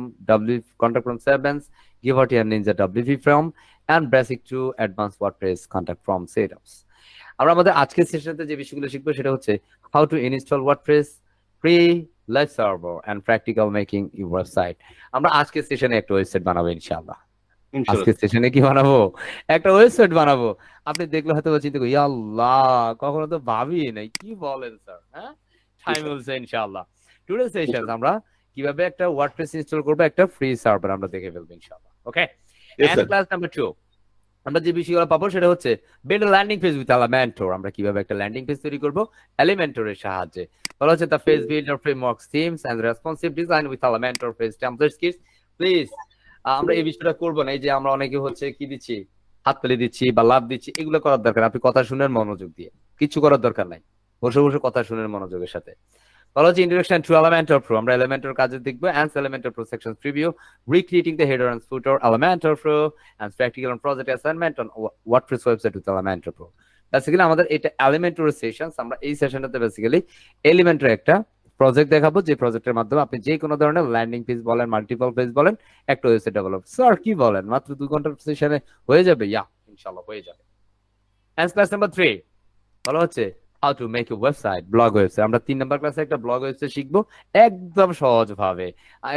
Sevens, Giverty and Ninja WP from, and basic to advanced WordPress contact from setups. আমরা আমাদের আজকের সেশনে যে বিষয়গুলো শিখবো সেটা হচ্ছে how to install WordPress, free live server and practical making your website. আমরা আজকের সেশনে একটা ওয়েবসাইট বানাবো ইনশাআল্লাহ। আজকে সেশনে কি বানাবো? একটা ওয়েবসাইট বানাবো। আপনি দেখলে হয়তো চিন্তা করি আল্লাহ কখনো তো ভাবি নাই, কি বলেন স্যার? হ্যাঁ, টাইম বলছে ইনশাআল্লাহ। টুডে সেশন আমরা কিভাবে একটা ওয়ার্ডপ্রেস ইনস্টল করব, একটা ফ্রি সার্ভার আমরা দেখে ফেলবো ইনশাআল্লাহ। ওকে, এন্ড ক্লাস নাম্বার 2 আমরা যে বিষয়গুলো পাবো সেটা হচ্ছে build a landing page with Elementor. আমরা কিভাবে একটা ল্যান্ডিং পেজ তৈরি করব এলিমেন্টরের সাহায্যে। বলা হচ্ছে the page builder frameworks themes and responsive design with Elementor page templates kits. Please আমরা এই বিষয়টা করবো না, এই যে আমরা অনেকে হচ্ছে কি দিচ্ছি, হাততালি দিচ্ছি বা লাভ দিচ্ছি, এগুলো করার দরকার। আপনি কথা শুনেন মনোযোগ দিয়ে, কিছু করার দরকার নাই, বসে বসে কথা শুনেন মনোযোগের সাথে। বলা হচ্ছে ইন্ট্রোডাকশন টু এলিমেন্টর প্রো। আমরা এলিমেন্টর কাজে দেখবো and Elementor Pro section preview, recreating the header and footer Elementor Pro, and practical on project assignment on WordPress website with Elementor Pro. Basically আমাদের এটা এলিমেন্টর সেশনস। আমরা এই সেশনটাতে basically Elementor একটা project দেখাবো, যে প্রজেক্টের মাধ্যমে আপনি যে কোনো ধরনের ল্যান্ডিং পেজ বলেন, মাল্টিপল পেজ বলেন, একটা ওয়েবসাইট ডেভেলপ। স্যার কি বলেন, মাত্র 2 ঘন্টার সেশনে হয়ে যাবে? ইয়া, ইনশাআল্লাহ হয়ে যাবে। এন্ড ক্লাস নাম্বার 3 বলা হচ্ছে how to make a website, blog website. আমরা 3 নাম্বার ক্লাসে একটা ব্লগ ওয়েবসাইট শিখবো একদম সহজ ভাবে,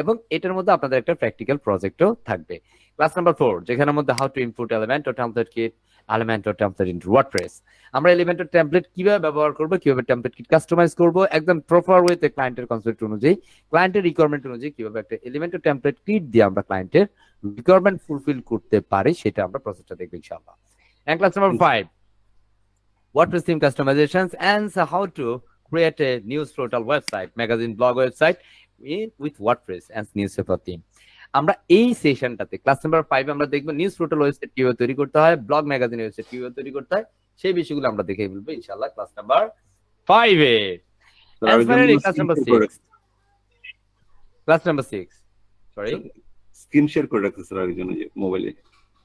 এবং এটার মধ্যে আপনাদের একটা প্র্যাকটিক্যাল প্রজেক্টও থাকবে। ক্লাস নাম্বার 4 যেখানের মধ্যে how to input Elementor template kit, Elementor template into WordPress. আমরা এলিমেন্টর টেমপ্লেট কিভাবে ব্যবহার করব, কিভাবে টেমপ্লেট কিট কাস্টমাইজ করব একদম প্রপার ওয়েতে ক্লায়েন্টের কনসেপ্ট অনুযায়ী, ক্লায়েন্টের রিকোয়ারমেন্ট অনুযায়ী কিভাবে একটা এলিমেন্টর টেমপ্লেট কিট দিয়ে আমরা ক্লায়েন্টের রিকোয়ারমেন্ট ফুলফিল করতে পারি, সেটা আমরা প্রসেসটা দেখব ইনশাআল্লাহ। And class number 5 WordPress theme customizations and how to create a news portal website, magazine, blog website with WordPress and newspaper theme. আমরা এই সেশনটাতে ক্লাস নাম্বার 5 আমরা দেখব নিউজ পোর্টাল ওয়েবসাইট কিভাবে তৈরি করতে হয়, ব্লগ ম্যাগাজিন ওয়েবসাইট কিভাবে তৈরি করতে হয়, সেই বিষয়গুলো আমরা দেখে ফেলবো ইনশাআল্লাহ class number 5 A. And finally class number 6, class number 6 sorry screen share করে রাখতে স্যার আরেকজন যে মোবাইলে।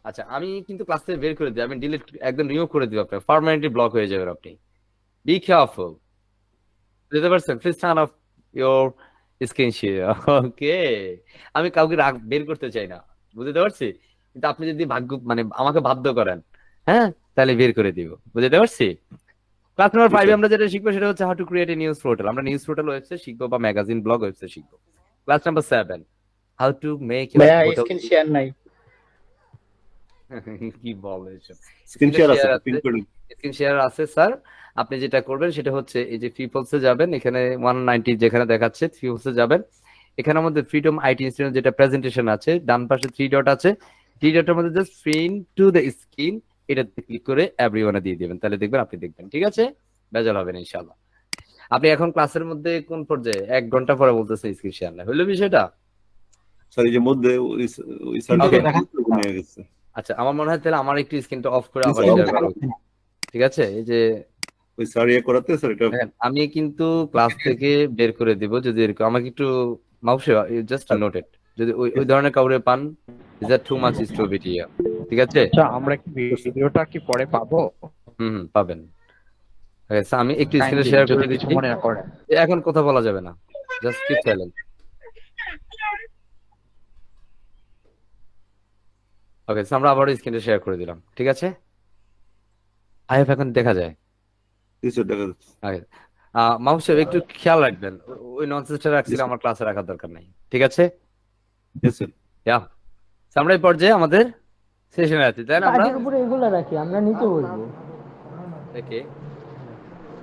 আচ্ছা, আমি কিন্তু ক্লাস থেকে বের করে দিই, আমি ডিলিট একদম রিমুভ করে দিব, আপনার পার্মানেন্টলি ব্লক হয়ে যাবে আপনি। বি কেয়ারফুল, বুঝতে পারছেন? Please turn off your screen share, okay. আমি কাউকে রাগ বের করতে চাই না, বুঝতে পারছি, কিন্তু আপনি যদি ভাগ্য মানে আমাকে বাধ্য করেন, হ্যাঁ, তাহলে বের করে দিব, বুঝতে পারছি। ক্লাস নাম্বার জি 5 স্যার। আমরা যেটা শিখবো সেটা হচ্ছে how to create a news portal. আমরা নিউজ পোর্টাল ওয়েবসাইট শিখবো বা ম্যাগাজিন ব্লগ ওয়েবসাইট শিখবো। Class number 7 how to make your ভাইয়া পোর্টাল। স্ক্রিন শেয়ার নাই। কি বলে এসব? স্ক্রিন স্ক্রিনে শেয়ার আছে, শেয়ার আছে, প্রিন্ট করে। স্ক্রিন শেয়ার আছে স্যার। আপনি যেটা করবেন সেটা হচ্ছে এই যে পিপলসে যাবেন, এখানে 190 যেখানে দেখাচ্ছে পিপলসে যাবেন, এখানের মধ্যে ফ্রিডম আইটি ইনস্টিটিউট যেটা প্রেজেন্টেশন আছে, ডান পাশে 3 ডট আছে, 3 ডটের মধ্যে just print to the screen, এটাতে ক্লিক করে এভরিওয়ানে দিয়ে দিবেন, তাহলে দেখবেন আপনি দেখবেন, ঠিক আছে, ভেজাল হবে না ইনশাআল্লাহ। আপনি এখন ক্লাসের মধ্যে কোন পর্যায়ে? 1 ঘন্টা পরে বলতেছে স্ক্রিন শেয়ার না, হলো বিষয়টা? স্যার এই যে মধ্যে ওই Okay. সার্টিফিকেট নিয়ে গেছে। আচ্ছা, আমার মনে হয় তাহলে আমার একটু স্ক্রিনটা অফ করে জি, আবার স্যার। শেয়ার করা উচিত। ঠিক আছে, এই যে ওই স্যার ইয়ে করাতে স্যার এটা দেখেন, আমি কিন্তু ক্লাস থেকে বের করে দিব যদি এরকম আমাকে একটু মাউসে জাস্ট নোটেড, যদি ওই ওই ধরনের কাউরে পান, is that too much is to bit here, ঠিক আছে? আচ্ছা আমরা কি ভিডিওটা কি পরে পাবো? পাবেন। Okay, so আমি একটু স্ক্রিনে Kindly, শেয়ার যদি করে কিছু দিচ্ছি। মনে না করেন। এখন কথা বলা যাবে না, জাস্ট কিপ সাইলেন্ট। ওকে, আমরা আবার স্ক্রিনে শেয়ার করে দিলাম, ঠিক আছে? আই এফ এখন দেখা যায়। জি স্যার দেখা যাচ্ছে। মাহবুব সাহেব একটু খেয়াল রাখবেন, ওই ননসেন্সটা রাখছিল Yes, sir. আমার ক্লাসে রাখার দরকার নাই, ঠিক আছে? জি স্যার। ইয়া, আমরা এই পর্যায়ে আমাদের সেশনে আছি, তাই না? আমরা কাজের উপরে এগুলো রাখি, আমরা নিচে বসবো। দেখে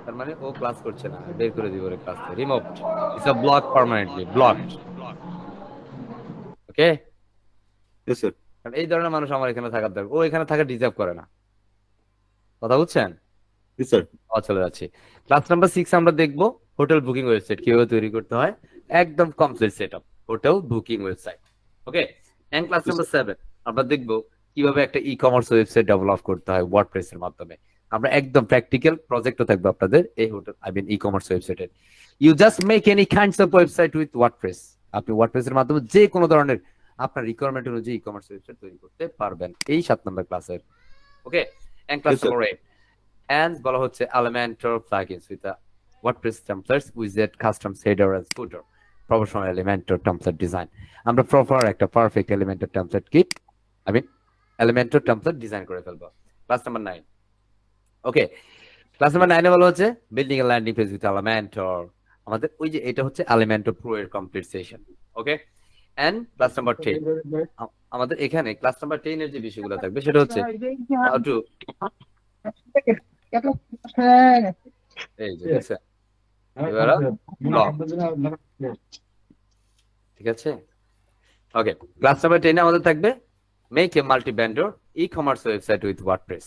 তার মানে ও ক্লাস করছে না, বের করে দিব ওর ক্লাস থেকে, removed, it's a block, permanently blocked, okay? G sir. কারণ এই ধরনের মানুষ আমার এখানে থাকার দরকার, ও এখানে থাকা ডিজার্ভ করে না, কথা বুঝছেন? জি স্যার। চলে যাচ্ছি। ক্লাস নাম্বার 6 আমরা দেখবো হোটেল বুকিং ওয়েবসাইট কিভাবে তৈরি করতে হয়, একদম complete setup hotel booking website, okay? And class number 7 আমরা দেখবো কিভাবে একটা ই কমার্স ওয়েবসাইট ডেভেলপ করতে হয় ওয়ার্ডপ্রেস এর মাধ্যমে। আমরা একদম প্র্যাকটিক্যাল প্রজেক্টও থাকবে আপনাদের এই হোটেল ই কমার্স ওয়েবসাইটের। You just make any kinds of website with WordPress. আপনি ওয়ার্ডপ্রেস এর মাধ্যমে যে কোনো ধরনের আপনার রিকোয়ারমেন্ট অনুযায়ী ই কমার্স ওয়েবসাইট তৈরি করতে পারবেন এই 7 নম্বর ক্লাসের, okay? And class Yes, sir. Number 8 and বলা হচ্ছে Elementor plugins with a WordPress templates widget custom header and footer, professional Elementor template design। আমরা প্রপার একটা perfect Elementor template kit Elementor template design করে ফেলবো। Class number 9, okay? Class number 9 এ বলা হচ্ছে building a landing page উইথ Elementor। আমাদের ওই যে এটা হচ্ছে Elementor Pro এর complete session, okay? And class number 10 আমাদের এখানে ক্লাস নাম্বার 10 এর যে বিষয়গুলো থাকবে সেটা হচ্ছে হাউ টু, এই যে দেখছেন এবারে ব্লগ, ঠিক আছে? ওকে, ক্লাস নাম্বার 10 এ আমাদের থাকবে make a multi vendor e commerce website with WordPress,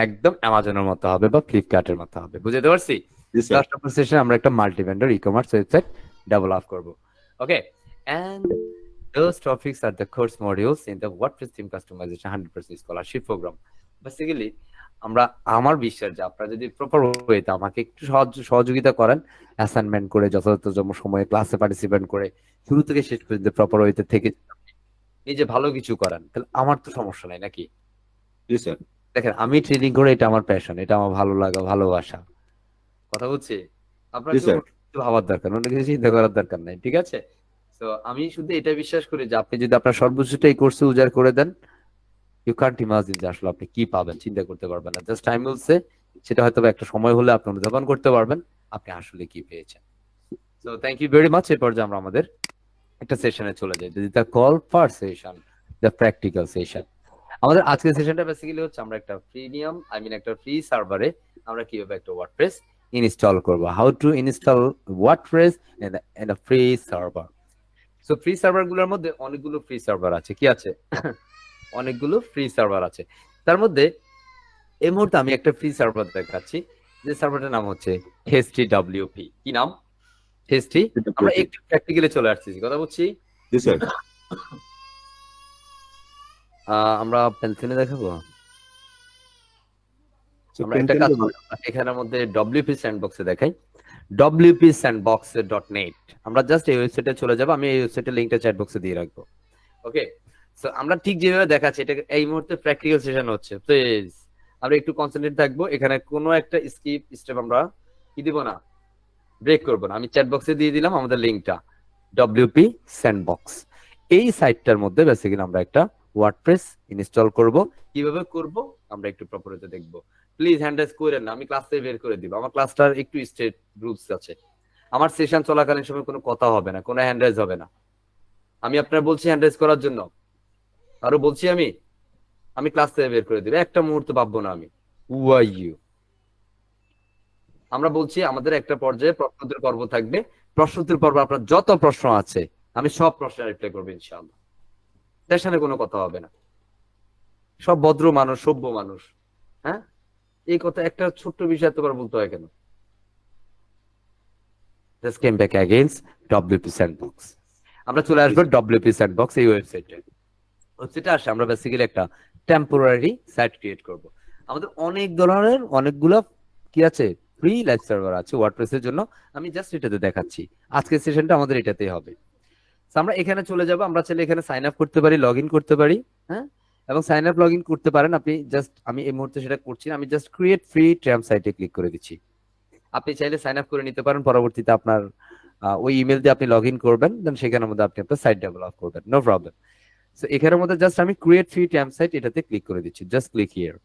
একদম অ্যামাজনের মতো হবে বা ফ্লিপকার্টের মতো হবে, বুঝতে পারছি? জি স্যার। ক্লাস নাম্বার সেশনে আমরা একটা multi vendor e commerce website develop করব, okay? And those topics are the course modules in the WordPress theme customization 100% scholarship program। Basically আমরা, আমার বিশ্বাস যে আপনারা যদি প্রপার ওয়েতে আমাকে একটু সহযোগিতা করেন, অ্যাসাইনমেন্ট করে যথাযথ সময়ে ক্লাসে পার্টিসিপেট করে শুরু থেকে শেষ পর্যন্ত প্রপার ওয়েতে থেকে নিজে ভালো কিছু করেন, তাহলে আমার তো সমস্যা নাই নাকি? জি স্যার। দেখেন, আমি ট্রেনিং করে, এটা আমার প্যাশন, এটা আমার ভালো লাগা, ভালোবাসা, কথা বুঝছি? আপনাকে জি, স্যার। একটু ভাবার দরকার, অন্য কিছু চিন্তা করার দরকার নাই, ঠিক আছে? তো আমি শুধু এটা বিশ্বাস করি যে আপনি যদি আপনার সর্বোচ্চটা এই কোর্সে উজাড় করে দেন, ইউ কান্ট ইমাজিন যে আসলে আপনি কি পাবেন, চিন্তা করতে পারবেন না। জাস্ট টাইম উইল সে, সেটা হয়তো বা একটা সময় হলে আপনি অনুধাবন করতে পারবেন আপনি আসলে কি পেয়েছেন। So thank you very much. এরপর যে আমরা আমাদের একটা সেশনে চলে যাই, যদি the call for session, the practical session. আমাদের আজকের সেশনটা বেসিক্যালি হচ্ছে আমরা একটা প্রিমিয়াম একটা ফ্রি সার্ভারে আমরা কিভাবে একটা ওয়ার্ডপ্রেস ইনস্টল করব, how to install WordPress in a free server. So free server গুলোর মধ্যে অনেকগুলো ফ্রি সার্ভার আছে, কি আছে? অনেকগুলো ফ্রি সার্ভার আছে। তার মধ্যে এই মুহূর্তে আমি একটা ফ্রি সার্ভার দেখাচ্ছি, যে সার্ভারটার নাম হচ্ছে HTWP। কি নাম? HT। আমরা একটু প্র্যাকটিক্যালি চলে আসছি, কথা বলছি। জি স্যার। আমরা পেন্সিলে দেখাবো। So, আমরা একটা কাজ করি, এখানের মধ্যে WP স্যান্ডবক্সে দেখাই, wpsandbox.net। আমরা জাস্ট এই ওয়েবসাইটে চলে যাব, আমি এই ওয়েবসাইটের লিংকটা চ্যাট বক্সে দিয়ে রাখবো, ওকে? সো আমরা ঠিক যেভাবে দেখাচ্ছি, এটা এই মুহূর্তে প্র্যাকটিক্যাল সেশন হচ্ছে, প্লিজ আমরা একটু কনসেন্ট্রেট থাকবো। এখানে কোনো একটা স্টেপ আমরা কি দিব না, ব্রেক করবো না। আমি চ্যাট বক্সে দিয়ে দিলাম আমাদের লিংকটা, WP স্যান্ডবক্স। এই সাইটটার মধ্যে বেসিক্যালি আমরা একটা ওয়ার্ডপ্রেস ইনস্টল করব। কিভাবে করব আমরা একটু প্রপারলি দেখব। প্লিজ হ্যান্ড রেজ করেন না, আমি ক্লাস থেকে বের করে দিব। আমার ক্লাসটার একটু স্টেট রুলস আছে। আমার সেশন চলাকালীন সময় কোনো কথা হবে না, কোনো হ্যান্ড রেজ হবে না। আমি আপনার বলছি হ্যান্ড রেজ করার জন্য, আরো বলছি আমি ক্লাস থেকে বের করে দিব, একটা মুহূর্ত ভাববো না আমি। হু আর ইউ? আমরা বলছি আমাদের একটা পর্যায়ে প্রশ্নোত্তর পর্ব থাকবে। প্রশ্নোত্তর পর্ব আপনার যত প্রশ্ন আছে আমি সব প্রশ্নের রিপ্লাই করবো ইনশাআল্লাহ। সেশনে কোনো কথা হবে না। সব ভদ্র মানুষ, সভ্য মানুষ। হ্যাঁ, এই কথা একটা ছোট্ট বিষয় এতবার বলতে হয় কেন? Just came back against WP Sandbox. আমরা চলে আসবো WP Sandbox এই ওয়েবসাইটে। ওয়েবসাইটে আসে আমরা বেসিক্যালি একটা টেম্পোরারি সাইট ক্রিয়েট করব। আমাদের অনেক ধরনের অনেকগুলো কি আছে, ফ্রি লাইভ সার্ভার আছে ওয়ার্ডপ্রেসের জন্য। আমি জাস্ট এটাতে দেখাচ্ছি, আজকের সেশনটা আমাদের এটাতেই হবে। So, আমরা এখানে চলে যাব। আমরা চাইলে এখানে সাইন আপ করতে পারি, লগ ইন করতে পারি। হ্যাঁ, এবং সাইন আপ লগ ইন করতে পারেন আপনি। জাস্ট আমি এই মুহূর্তে সেটা করছি না, আমি জাস্ট ক্রিয়েট ফ্রি ট্রাম সাইটে ক্লিক করে দিচ্ছি। আপনি চাইলে সাইন আপ করে নিতে পারেন, পরবর্তীতে আপনার ওই ইমেল দিয়ে আপনি লগ ইন করবেন, দেন সেখানের মধ্যে আপনি আপনার সাইট ডেভেলপ করবেন, নো প্রবলেম। সো এখানের মধ্যে জাস্ট আমি ক্রিয়েট ফ্রি ট্রাম সাইট এটাতে ক্লিক করে দিচ্ছি। Just click here.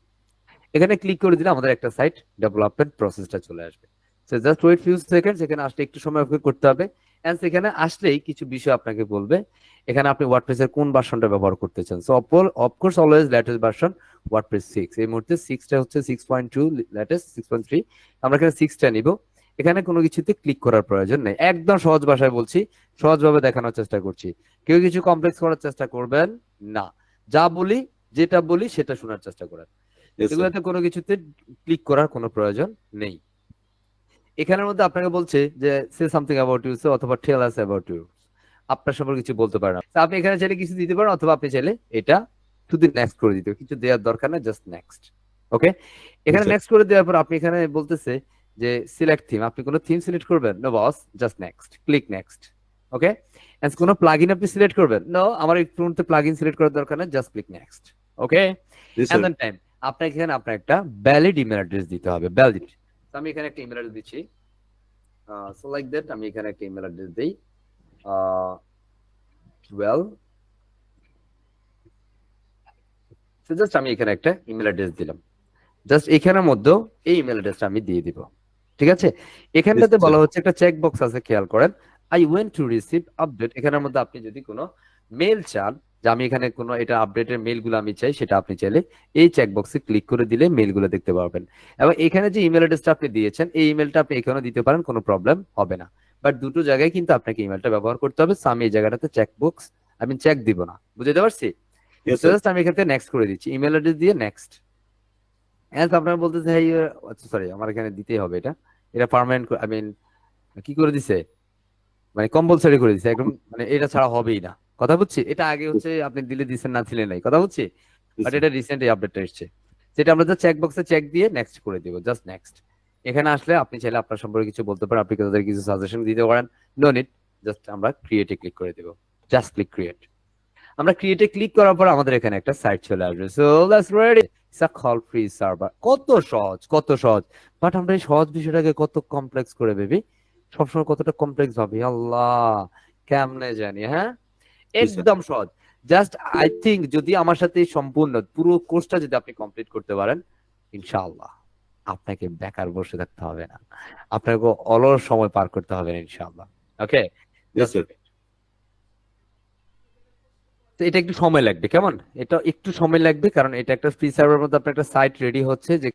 এখানে ক্লিক করে দিলে আমাদের একটা সাইট ডেভেলপমেন্ট প্রসেসটা চলে আসবে। So just wait few seconds. এখানে আসলে একটু সময় অপেক্ষা করতে হবে। এন্ড সেখানে আসলেই কিছু বিষয় আপনাকে বলবে। এখানে আপনি ওয়ার্ডপ্রেসের কোন ভার্সনটা ব্যবহার করতে চান। So of course always latest version WordPress 6। এই মুহূর্তে 6টা হচ্ছে 6.2, লেটেস্ট 6.3। আমরা এখানে 6টা নিব। এখানে কোনো কিছুতে ক্লিক করার প্রয়োজন নেই, একদম সহজ ভাষায় বলছি, সহজভাবে দেখানোর চেষ্টা করছি। কেউ কিছু কমপ্লেক্স করার চেষ্টা করবেন না। যা বলি, যেটা বলি সেটা শোনার চেষ্টা করেন। Yes, sir. এগুলোতে কোনো কিছুতে ক্লিক করার কোনো প্রয়োজন নেই। এখানের মধ্যে আপনাকে বলছে যে সে সামথিং অ্যাবাউট ইউ অথবা টেল আস অ্যাবাউট ইউ, আপনার সম্পর্কে কিছু বলতে পারেন। আপনি এখানে চাইলে কিছু দিতে পারেন, অথবা আপনি চাইলে এটা শুধু নেক্সট করে দিতে, কিছু দেওয়ার দরকার না, জাস্ট নেক্সট। ওকে, এখানে Yes, sir. নেক্সট করে দেওয়ার পর আপনি এখানে বলতেছে যে সিলেক্ট থিম, আপনি কোনো থিম সিলেক্ট করবেন? No boss, just next, click next. Okay, and কোনো প্লাগইন আপনি সিলেক্ট করবেন? নো, আমার এই ফোনতে প্লাগইন সিলেক্ট করার দরকার নেই, just click next. Okay, Yes, and sir. Then time আপনাকে এখানে আপনার একটা ভ্যালিড ইমেল অ্যাড্রেস দিতে হবে, ভ্যালিড। আমি এখানে একটা ইমেল অ্যাড্রেস দিচ্ছি। সো লাইক দ্যাট, আমি এখানে একটা ইমেল অ্যাড্রেস দেই 12। সো জাস্ট আমি এখানে একটা ইমেল অ্যাড্রেস দিলাম। জাস্ট এখানের মধ্যে এই ইমেল অ্যাড্রেসটা আমি দিয়ে দিব। ঠিক আছে, এখানটাতে Yes, বলা sir. হচ্ছে একটা চেক বক্স আছে, খেয়াল করেন, I went to receive update. এখানের মধ্যে আপনি যদি কোনো মেল চান, যে আমি এখানে কোনো এটা আপডেটের মেলগুলো আমি চাই, সেটা আপনি চাইলে এই চেক বক্সে ক্লিক করে দিলে মেলগুলো দেখতে পারবেন। এবং এখানে যে ইমেল অ্যাড্রেসটা আপনি দিয়েছেন, এই ইমেলটা আপনি এখানেও দিতে পারেন, কোনো প্রবলেম হবে না। বাট দুটো জায়গায় কিন্তু আপনাকে ইমেলটা ব্যবহার করতে হবে। সো আমি এই জায়গাটাতে চেক বক্স আমি চেক দিব না, বুঝতে পারছি? Yes, sir. জাস্ট আমি এখান থেকে নেক্সট করে দিচ্ছি, ইমেল অ্যাড্রেস দিয়ে নেক্সট। আপনার বলতেছে হ্যাঁ, আচ্ছা সরি, আমার এখানে দিতেই হবে এটা। এটা পার্মানেন্ট, আই মিন কি করে দিছে, মানে কম্পালসরি করে দিছে একদম, মানে এটা ছাড়া হবেই না। কথা বুঝছি? এটা আগে হচ্ছে আপনি দিলে দিছেন, না দিলে নাই, কথা বুঝছি? Yes, but sir. এটা রিসেন্ট এই আপডেটটা এসেছে, যেটা আমরা জাস্ট চেক বক্সে চেক দিয়ে নেক্সট করে দিব, জাস্ট নেক্সট। এখানে আসলে আপনি চাইলে আপনার সম্পর্কে কিছু বলতে পারেন, আপনি তাদের কিছু সাজেশন দিতে পারেন, নো নিড, জাস্ট আমরা ক্রিয়েটে ক্লিক করে দেব, জাস্ট ক্লিক ক্রিয়েট। আমরা ক্রিয়েটে ক্লিক করার পর আমাদের এখানে একটা সাইট চলে আসবে। So let's ready, it's a call free server. কত সহজ, কত সহজ। বাট আমরা এই সহজ বিষয়টাকে কত কমপ্লেক্স করে ভেবি, সবসময় কতটা কমপ্লেক্স ভাবি, আল্লাহ কেমনে জানি। হ্যাঁ, Yes, sir. একদম সহজ। জাস্ট আই থিঙ্ক যদি আমার সাথে সম্পূর্ণ পুরো কোর্সটা যদি আপনি কমপ্লিট করতে পারেন, ইনশাআল্লাহ আপনাকে বেকার বসে থাকতে হবে না, আপনাকে অলস সময় পার করতে হবে না, ইনশাআল্লাহ। ওকে, Yes, sir. তো এটা একটু সময় লাগবে, কেমন? এটা একটু সময় লাগবে, কারণ এটা একটা ফ্রি সার্ভারের মধ্যে আপনার একটা সাইট রেডি হচ্ছে, যে